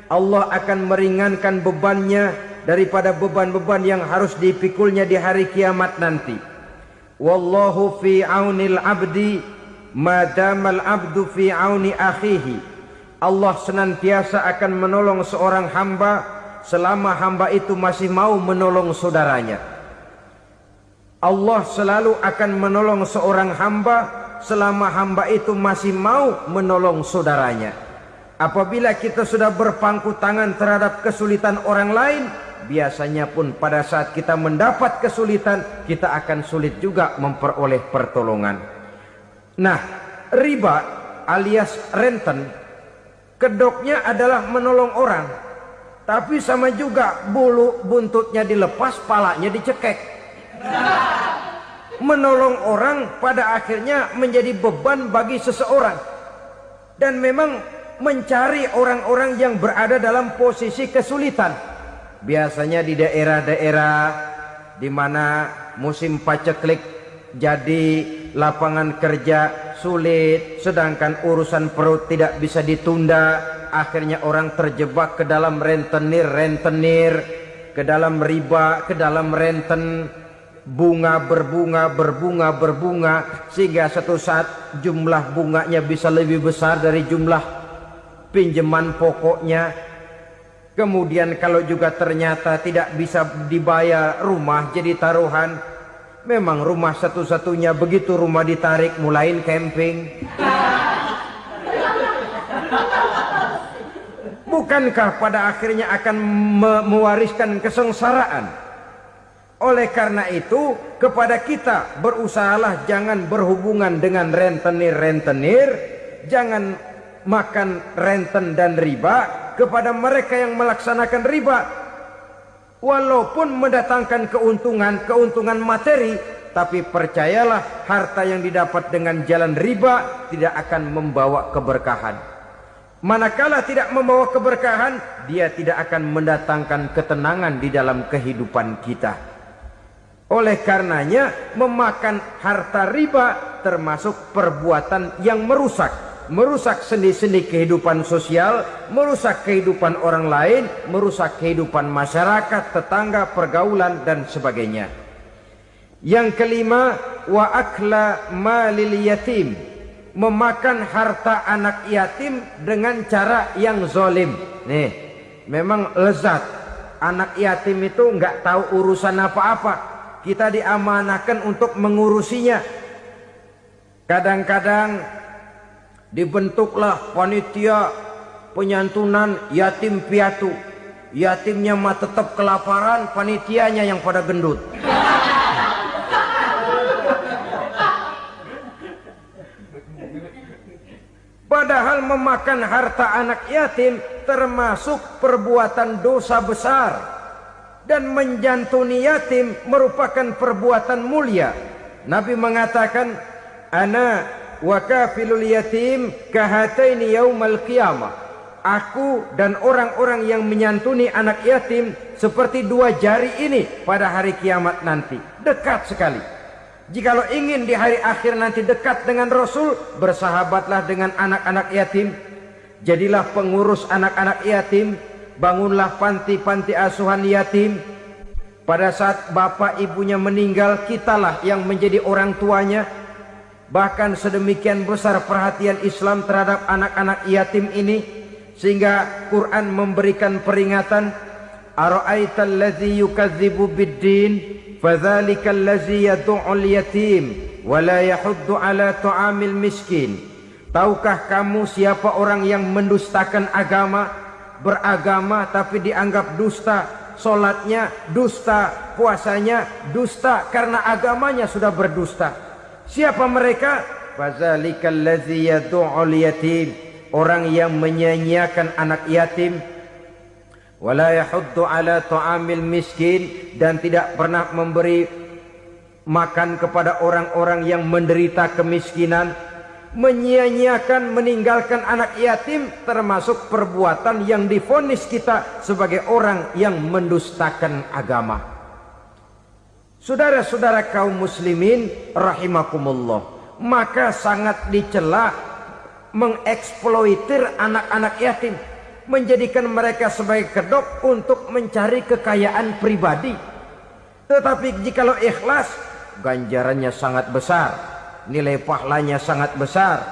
Allah akan meringankan bebannya daripada beban-beban yang harus dipikulnya di hari kiamat nanti. Wallahu fi aunil abdi madamal abdu fi auni akhihi. Allah senantiasa akan menolong seorang hamba selama hamba itu masih mau menolong saudaranya. Allah selalu akan menolong seorang hamba selama hamba itu masih mau menolong saudaranya. Apabila kita sudah berpangku tangan terhadap kesulitan orang lain, biasanya pun pada saat kita mendapat kesulitan, kita akan sulit juga memperoleh pertolongan. Nah, riba alias renten, kedoknya adalah menolong orang, tapi sama juga bulu buntutnya dilepas, palanya dicekek. Menolong orang pada akhirnya menjadi beban bagi seseorang. Dan memang mencari orang-orang yang berada dalam posisi kesulitan. Biasanya di daerah-daerah di mana musim paceklik jadi lapangan kerja sulit, sedangkan urusan perut tidak bisa ditunda, akhirnya orang terjebak ke dalam rentenir, ke dalam riba, ke dalam renten, bunga berbunga, sehingga satu saat jumlah bunganya bisa lebih besar dari jumlah pinjaman pokoknya. Kemudian kalau juga ternyata tidak bisa dibayar, rumah jadi taruhan. Memang rumah satu-satunya, begitu rumah ditarik mulain camping. Bukankah pada akhirnya akan mewariskan kesengsaraan? Oleh karena itu, kepada kita berusahalah jangan berhubungan dengan rentenir, jangan makan renten dan riba. Kepada mereka yang melaksanakan riba, walaupun mendatangkan keuntungan materi, tapi percayalah harta yang didapat dengan jalan riba tidak akan membawa keberkahan. Manakala tidak membawa keberkahan, dia tidak akan mendatangkan ketenangan di dalam kehidupan kita. Oleh karenanya, memakan harta riba termasuk perbuatan yang merusak sendi-sendi kehidupan sosial, merusak kehidupan orang lain, merusak kehidupan masyarakat, tetangga, pergaulan dan sebagainya. Yang kelima, wa akla malil yatim, memakan harta anak yatim dengan cara yang zalim. Nih, memang lezat. Anak yatim itu nggak tahu urusan apa-apa. Kita diamanahkan untuk mengurusinya. Kadang-kadang dibentuklah panitia penyantunan yatim piatu. Yatimnya mah tetap kelaparan, panitianya yang pada gendut. Padahal memakan harta anak yatim termasuk perbuatan dosa besar. Dan menjantuni yatim merupakan perbuatan mulia. Nabi mengatakan, ana wa kafilul yatim kahataini yaumal qiyamah. Aku dan orang-orang yang menyantuni anak yatim seperti dua jari ini pada hari kiamat nanti. Dekat sekali. Jikalau ingin di hari akhir nanti dekat dengan Rasul, bersahabatlah dengan anak-anak yatim. Jadilah pengurus anak-anak yatim. Bangunlah panti-panti asuhan yatim. Pada saat bapak ibunya meninggal, kitalah yang menjadi orang tuanya. Bahkan sedemikian besar perhatian Islam terhadap anak-anak yatim ini, Sehingga Quran memberikan peringatan, ara'aital ladzi yukadzibu biddin fadzalikal ladzi yad'ul yatim wa la yahuddu ala ta'amil miskin. Tahukah kamu siapa orang yang mendustakan agama, beragama tapi dianggap dusta, solatnya dusta, puasanya dusta karena agamanya sudah berdusta. Siapa mereka? Fadzalikal ladzi yad'ul yatim, orang yang menyia-nyiakan anak yatim, wala yahuddu ala ta'amil miskin, dan tidak pernah memberi makan kepada orang-orang yang menderita kemiskinan. Menyia-nyiakan, meninggalkan anak yatim termasuk perbuatan yang divonis kita sebagai orang yang mendustakan agama. Saudara-saudara kaum muslimin rahimakumullah, maka sangat dicela mengeksploitir anak-anak yatim, menjadikan mereka sebagai kedok untuk mencari kekayaan pribadi. Tetapi jikalau ikhlas, ganjarannya sangat besar, nilai pahalanya sangat besar.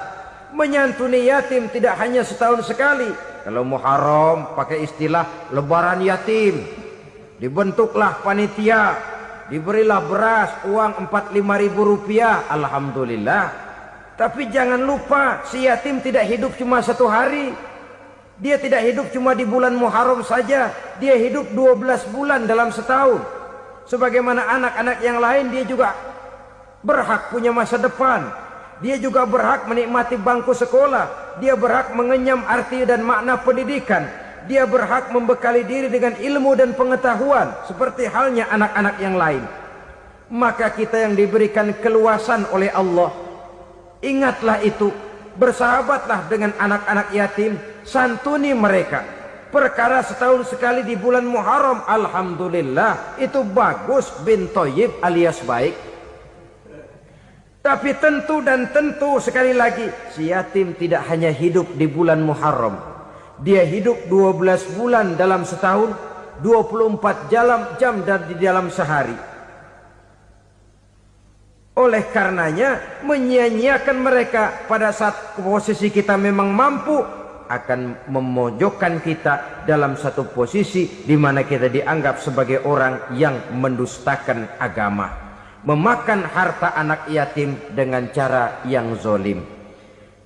Menyantuni yatim tidak hanya setahun sekali. Kalau Muharram pakai istilah lebaran yatim, dibentuklah panitia, diberilah beras, uang 4-5 ribu rupiah, alhamdulillah. Tapi jangan lupa, si yatim tidak hidup cuma satu hari. Dia tidak hidup cuma di bulan Muharram saja. Dia hidup 12 bulan dalam setahun. Sebagaimana anak-anak yang lain, dia juga berhak punya masa depan. Dia juga berhak menikmati bangku sekolah. Dia berhak mengenyam arti dan makna pendidikan. Dia berhak membekali diri dengan ilmu dan pengetahuan, seperti halnya anak-anak yang lain. Maka kita yang diberikan keluasan oleh Allah, ingatlah itu, bersahabatlah dengan anak-anak yatim, santuni mereka. Perkara setahun sekali di bulan Muharram, alhamdulillah, itu bagus, bin Thayyib alias baik. Tapi tentu dan tentu sekali lagi, si yatim tidak hanya hidup di bulan Muharram. Dia hidup 12 bulan dalam setahun, 24 jam di dalam sehari. Oleh karenanya, menyia-nyiakan mereka pada saat posisi kita memang mampu akan memojokkan kita dalam satu posisi di mana kita dianggap sebagai orang yang mendustakan agama, memakan harta anak yatim dengan cara yang zolim.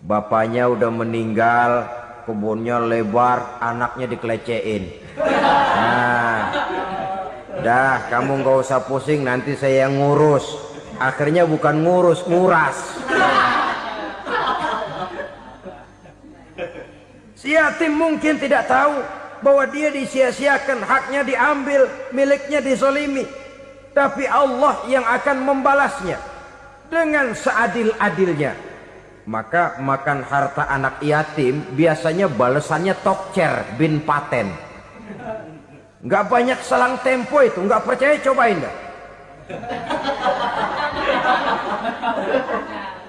Bapaknya udah meninggal, kebunnya lebar, anaknya dikelecehin. Nah, dah kamu nggak usah pusing, nanti saya yang ngurus. Akhirnya bukan ngurus, nguras. Si yatim mungkin tidak tahu bahwa dia disia-siakan, haknya diambil, miliknya dizolimi. Tapi Allah yang akan membalasnya dengan seadil-adilnya. Maka makan harta anak yatim biasanya balasannya tokcer bin paten. Nggak banyak selang tempo itu, nggak percaya cobain dah.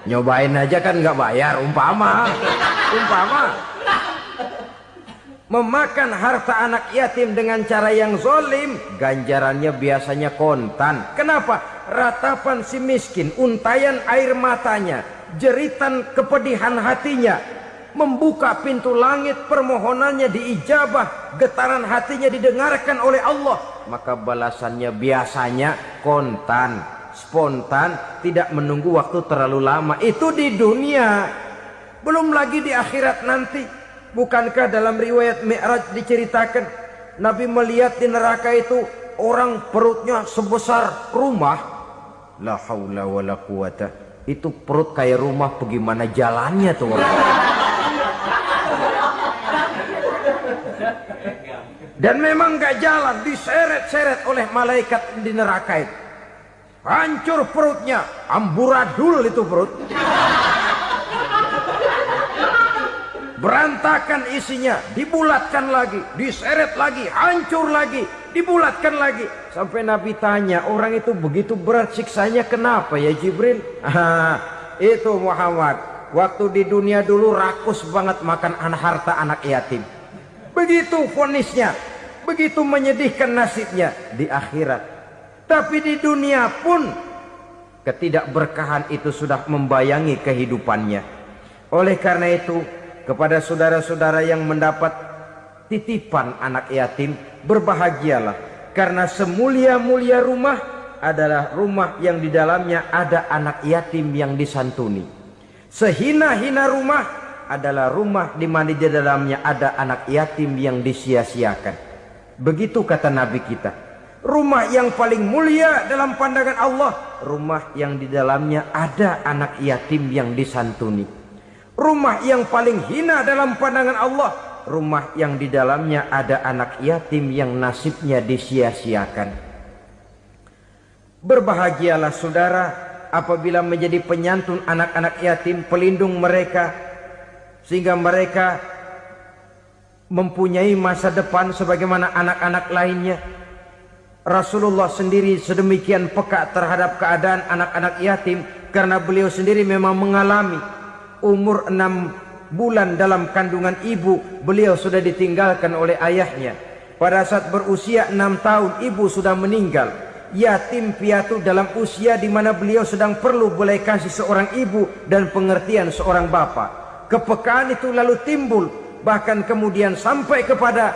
Nyobain aja kan nggak bayar, umpama memakan harta anak yatim dengan cara yang zolim, ganjarannya biasanya kontan. Kenapa? Ratapan si miskin, untayan air matanya, jeritan kepedihan hatinya, membuka pintu langit, permohonannya diijabah, getaran hatinya didengarkan oleh Allah. Maka balasannya biasanya kontan, spontan, tidak menunggu waktu terlalu lama. Itu di dunia, belum lagi di akhirat nanti. Bukankah dalam riwayat Mi'raj diceritakan Nabi melihat di neraka itu orang perutnya sebesar rumah? La haula wala quwata. Itu perut kayak rumah, bagaimana jalannya tuh orang? Dan memang gak jalan, diseret-seret oleh malaikat di neraka itu. Hancur perutnya, amburadul itu perut. Berantakan isinya, dibulatkan lagi, diseret lagi, hancur lagi, dibulatkan lagi. Sampai Nabi tanya, orang itu begitu berat siksanya kenapa ya Jibril? Itu Muhammad, waktu di dunia dulu rakus banget makan harta anak yatim. Begitu vonisnya, begitu menyedihkan nasibnya di akhirat. Tapi di dunia pun ketidakberkahan itu sudah membayangi kehidupannya. Oleh karena itu, kepada saudara-saudara yang mendapat titipan anak yatim, berbahagialah, karena semulia-mulia rumah adalah rumah yang di dalamnya ada anak yatim yang disantuni. Sehina-hina rumah adalah rumah di mana di dalamnya ada anak yatim yang disia-siakan. Begitu kata Nabi kita. Rumah yang paling mulia dalam pandangan Allah, rumah yang di dalamnya ada anak yatim yang disantuni. Rumah yang paling hina dalam pandangan Allah, rumah yang di dalamnya ada anak yatim yang nasibnya disia-siakan. Berbahagialah saudara apabila menjadi penyantun anak-anak yatim, pelindung mereka, sehingga mereka mempunyai masa depan sebagaimana anak-anak lainnya. Rasulullah sendiri sedemikian peka terhadap keadaan anak-anak yatim karena beliau sendiri memang mengalami. Umur 6 bulan dalam kandungan ibu, beliau sudah ditinggalkan oleh ayahnya. Pada saat berusia 6 tahun ibu sudah meninggal. Yatim piatu dalam usia di mana beliau sedang perlu belas kasih seorang ibu dan pengertian seorang bapa. Kepekaan itu lalu timbul, bahkan kemudian sampai kepada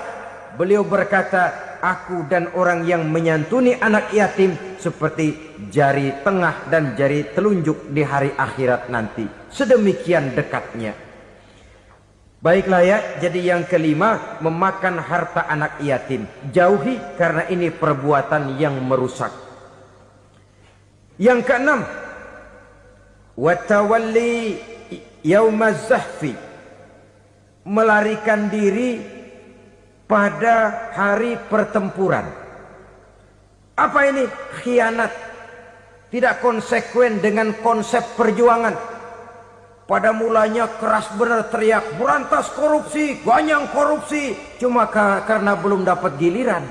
beliau berkata, aku dan orang yang menyantuni anak yatim seperti jari tengah dan jari telunjuk di hari akhirat nanti. Sedemikian dekatnya. Baiklah ya, jadi yang kelima, memakan harta anak yatim. Jauhi, karena ini perbuatan yang merusak. Yang keenam, watawalli yaumaz zahfi, melarikan diri pada hari pertempuran. Apa ini? Khianat. Tidak konsekuen dengan konsep perjuangan. Pada mulanya keras benar teriak, berantas korupsi, ganyang korupsi. Cuma karena belum dapat giliran.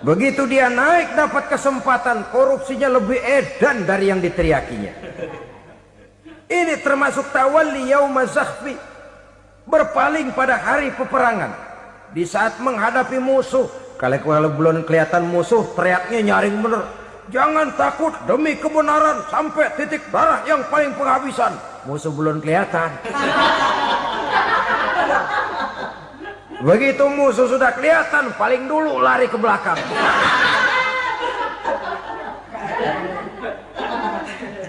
Begitu dia naik dapat kesempatan, korupsinya lebih edan dari yang diteriakinya. Ini termasuk tawalli yaumaz zahfi, berpaling pada hari peperangan. Di saat menghadapi musuh, kalau belum kelihatan musuh, teriaknya nyaring bener. Jangan takut, demi kebenaran sampai titik darah yang paling penghabisan. Musuh belum kelihatan. Begitu musuh sudah kelihatan, paling dulu lari ke belakang.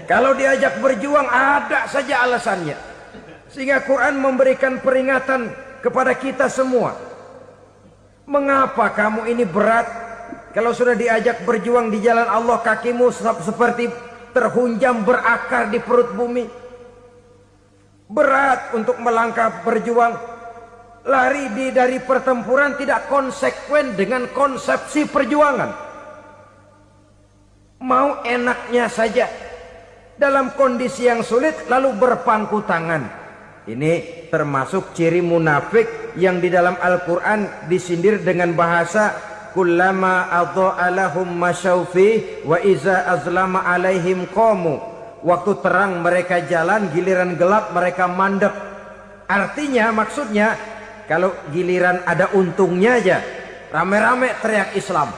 Kalau diajak berjuang ada saja alasannya. Sehingga Quran memberikan peringatan kepada kita semua. Mengapa kamu ini berat? Kalau sudah diajak berjuang di jalan Allah, kakimu seperti terhunjam berakar di perut bumi. Berat untuk melangkah berjuang. Lari dari pertempuran tidak konsekuen dengan konsepsi perjuangan. Mau enaknya saja. Dalam kondisi yang sulit lalu berpangku tangan. Ini termasuk ciri munafik yang di dalam Al-Quran disindir dengan bahasa kullama adha'a lahum masyaufi wa iza azlama alaihim qamu. Waktu terang mereka jalan, giliran gelap mereka mandek. Artinya, maksudnya, kalau giliran ada untungnya aja, rame-rame teriak Islam.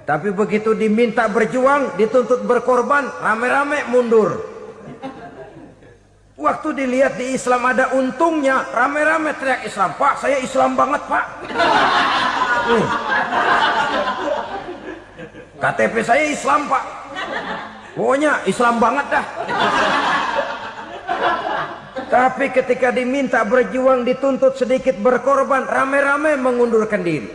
Tapi begitu diminta berjuang, dituntut berkorban, rame-rame mundur. Waktu dilihat di Islam ada untungnya, rame-rame teriak Islam. Pak, saya Islam banget, Pak. KTP saya Islam, Pak. Pokoknya Islam banget dah. Tapi ketika diminta berjuang, dituntut sedikit berkorban, rame-rame mengundurkan diri.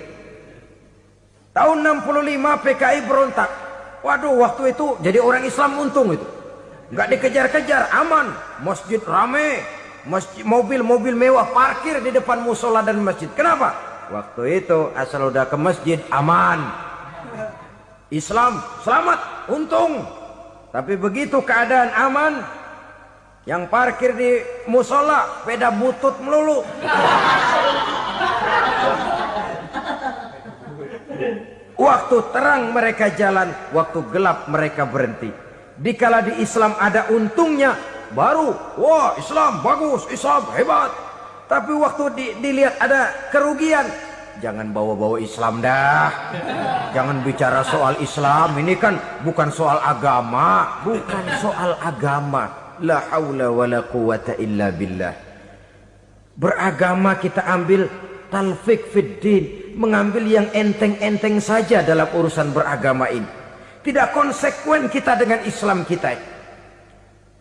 Tahun 65 PKI berontak. Waduh, waktu itu jadi orang Islam untung itu. Nggak dikejar-kejar, aman. Masjid rame, mobil-mobil mewah parkir di depan musola dan masjid. Kenapa? Waktu itu asal udah ke masjid aman. Islam selamat, untung. Tapi begitu keadaan aman, yang parkir di musola sepeda butut melulu. Waktu terang mereka jalan, waktu gelap mereka berhenti. Dikala di Islam ada untungnya, baru wah Islam bagus, Islam hebat. Tapi waktu dilihat ada kerugian, jangan bawa-bawa Islam dah. Jangan bicara soal Islam, ini kan bukan soal agama. Bukan soal agama. La haula wala quwata illa billah. Beragama kita ambil talfik fiddin, mengambil yang enteng-enteng saja dalam urusan beragama ini. Tidak konsekuen kita dengan Islam kita.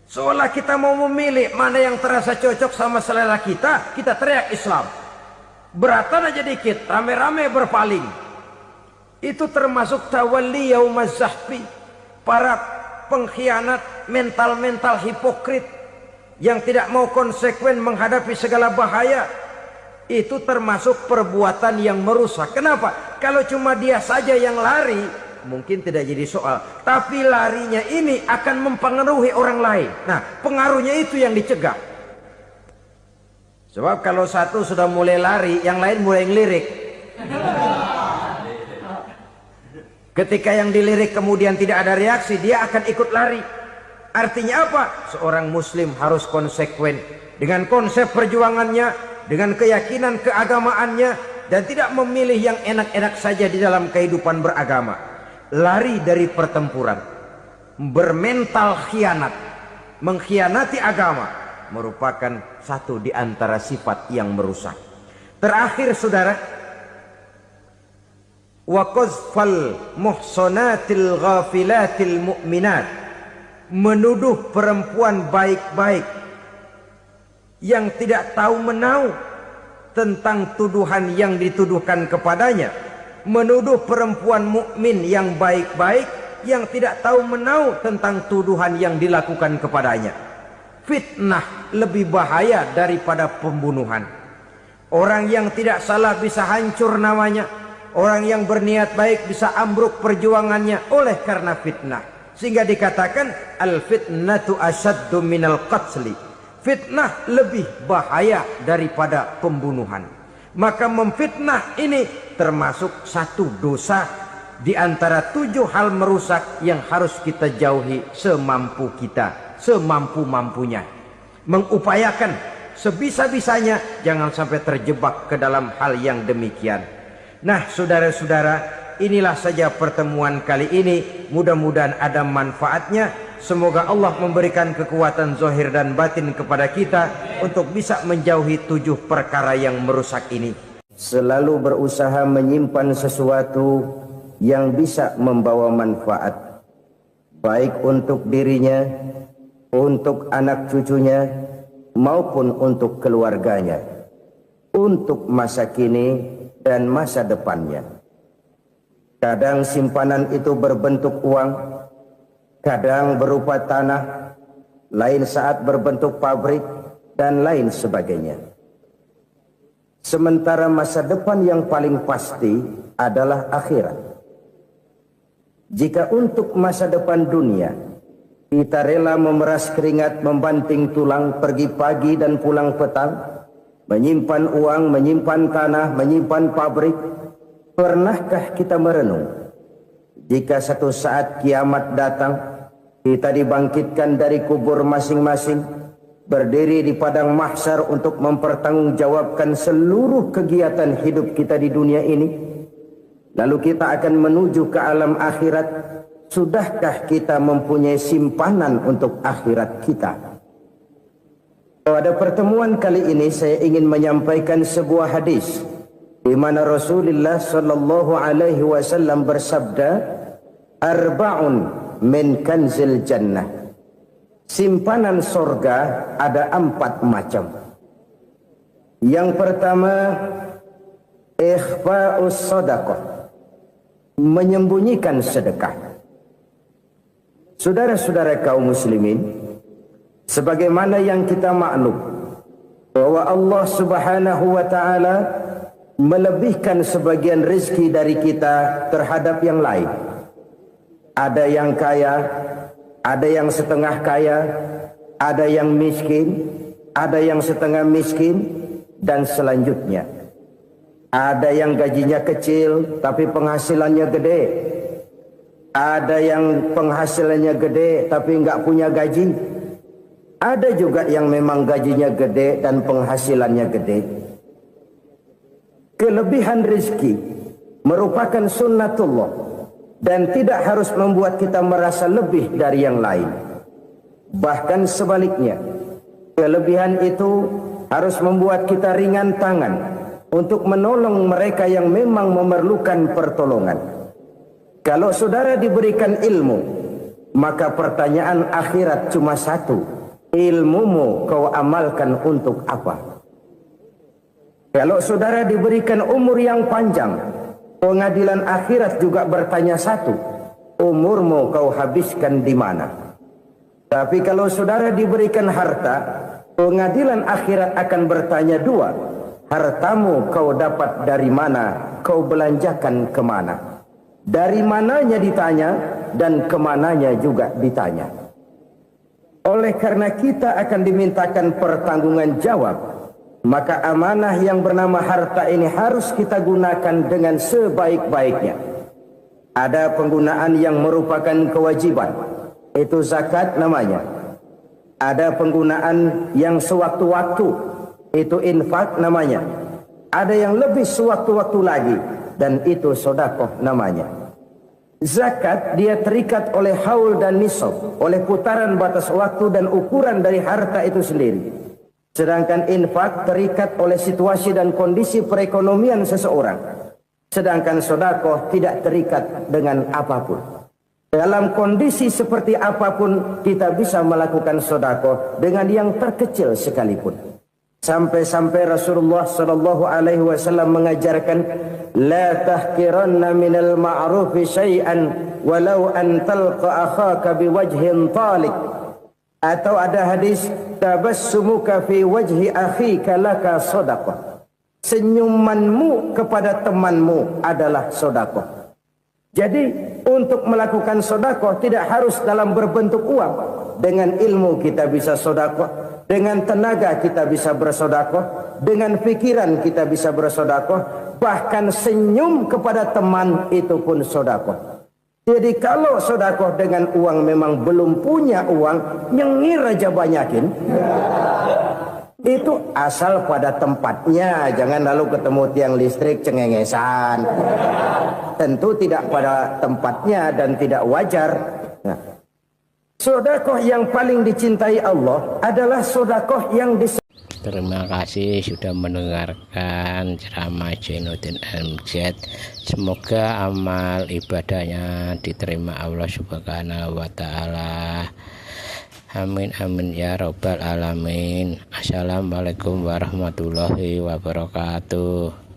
Seolah kita mau memilih mana yang terasa cocok sama selera kita, kita teriak Islam. Beratan aja dikit, rame-rame berpaling. Itu termasuk tawalli yaumaz zahfi. Para pengkhianat, mental-mental hipokrit yang tidak mau konsekuen menghadapi segala bahaya. Itu termasuk perbuatan yang merusak. Kenapa? Kalau cuma dia saja yang lari, mungkin tidak jadi soal. Tapi larinya ini akan mempengaruhi orang lain. Nah, pengaruhnya itu yang dicegah. Sebab kalau satu sudah mulai lari, yang lain mulai ngelirik. Ketika yang dilirik kemudian tidak ada reaksi, dia akan ikut lari. Artinya apa? Seorang muslim harus konsekuen dengan konsep perjuangannya, dengan keyakinan keagamaannya, dan tidak memilih yang enak-enak saja di dalam kehidupan beragama. Lari dari pertempuran, bermental khianat, mengkhianati agama, merupakan satu di antara sifat yang merusak. Terakhir saudara, wa qazfal muhsanatil ghafilatil mu'minat, menuduh perempuan baik-baik yang tidak tahu menau tentang tuduhan yang dituduhkan kepadanya, menuduh perempuan mukmin yang baik-baik yang tidak tahu menau tentang tuduhan yang dilakukan kepadanya. Fitnah lebih bahaya daripada pembunuhan. Orang yang tidak salah bisa hancur namanya, orang yang berniat baik bisa ambruk perjuangannya oleh karena fitnah. Sehingga dikatakan al-fitnatu asyaddu minal qatli. Fitnah lebih bahaya daripada pembunuhan. Maka memfitnah ini termasuk satu dosa di antara 7 hal merusak yang harus kita jauhi semampu kita, semampu-mampunya. Mengupayakan sebisa-bisanya jangan sampai terjebak ke dalam hal yang demikian. Nah, saudara-saudara, inilah saja pertemuan kali ini. Mudah-mudahan ada manfaatnya. Semoga Allah memberikan kekuatan zahir dan batin kepada kita untuk bisa menjauhi 7 perkara yang merusak ini. Selalu berusaha menyimpan sesuatu yang bisa membawa manfaat, baik untuk dirinya, untuk anak cucunya, maupun untuk keluarganya, untuk masa kini dan masa depannya. Kadang simpanan itu berbentuk uang, kadang berupa tanah, lain saat berbentuk pabrik, dan lain sebagainya. Sementara masa depan yang paling pasti adalah akhirat. Jika untuk masa depan dunia kita rela memeras keringat, membanting tulang, pergi pagi dan pulang petang, menyimpan uang, menyimpan tanah, menyimpan pabrik, pernahkah kita merenung jika satu saat kiamat datang, kita dibangkitkan dari kubur masing-masing, berdiri di padang mahsyar untuk mempertanggungjawabkan seluruh kegiatan hidup kita di dunia ini, lalu kita akan menuju ke alam akhirat. Sudahkah kita mempunyai simpanan untuk akhirat kita? Pada pertemuan kali ini saya ingin menyampaikan sebuah hadis di mana Rasulullah sallallahu alaihi wasallam bersabda, arba'un min kanzil jannah. Simpanan sorga ada 4 macam. Yang pertama, ikhfa'us sadaqah, menyembunyikan sedekah. Saudara-saudara kaum muslimin, sebagaimana yang kita maklum bahwa Allah Subhanahu wa taala melebihkan sebagian rezeki dari kita terhadap yang lain. Ada yang kaya, ada yang setengah kaya, ada yang miskin, ada yang setengah miskin, dan selanjutnya. Ada yang gajinya kecil tapi penghasilannya gede. Ada yang penghasilannya gede tapi enggak punya gaji. Ada juga yang memang gajinya gede dan penghasilannya gede. Kelebihan rezeki merupakan sunnatullah dan tidak harus membuat kita merasa lebih dari yang lain. Bahkan sebaliknya, kelebihan itu harus membuat kita ringan tangan untuk menolong mereka yang memang memerlukan pertolongan. Kalau saudara diberikan ilmu, maka pertanyaan akhirat cuma satu: ilmumu kau amalkan untuk apa? Kalau saudara diberikan umur yang panjang, pengadilan akhirat juga bertanya satu: umurmu kau habiskan di mana? Tapi kalau saudara diberikan harta, pengadilan akhirat akan bertanya dua: hartamu kau dapat dari mana, kau belanjakan kemana? Dari mananya ditanya, dan kemananya juga ditanya. Oleh karena kita akan dimintakan pertanggungan jawab, maka amanah yang bernama harta ini harus kita gunakan dengan sebaik-baiknya. Ada penggunaan yang merupakan kewajiban, itu zakat namanya. Ada penggunaan yang sewaktu-waktu, itu infak namanya. Ada yang lebih sewaktu-waktu lagi, dan itu sedekah namanya. Zakat dia terikat oleh haul dan nisab, oleh putaran batas waktu dan ukuran dari harta itu sendiri. Sedangkan infak terikat oleh situasi dan kondisi perekonomian seseorang. Sedangkan sedekah tidak terikat dengan apapun. Dalam kondisi seperti apapun kita bisa melakukan sedekah dengan yang terkecil sekalipun. Sampai-sampai Rasulullah sallallahu alaihi wasallam mengajarkan, la tahqiranna minal ma'rufi syai'an walau an talqa akhaka biwajhin talik. Atau ada hadis, tabassumuka fi wajhi akhika laka sedekah. Senyumanmu kepada temanmu adalah sedekah. Jadi untuk melakukan sedekah tidak harus dalam berbentuk uang. Dengan ilmu kita bisa sedekah, dengan tenaga kita bisa bersedekah, dengan pikiran kita bisa bersedekah, bahkan senyum kepada teman itu pun sedekah. Jadi kalau sedekah dengan uang memang belum punya uang, nyengir aja banyakin. Itu asal pada tempatnya, jangan lalu ketemu tiang listrik cengengesan. Tentu tidak pada tempatnya dan tidak wajar. Nah, sedekah yang paling dicintai Allah adalah sedekah yang Terima kasih sudah mendengarkan ceramah Jainuddin MZ. Semoga amal ibadahnya diterima Allah Subhanahu wa Ta'ala. Amin amin ya robbal alamin. Assalamualaikum warahmatullahi wabarakatuh.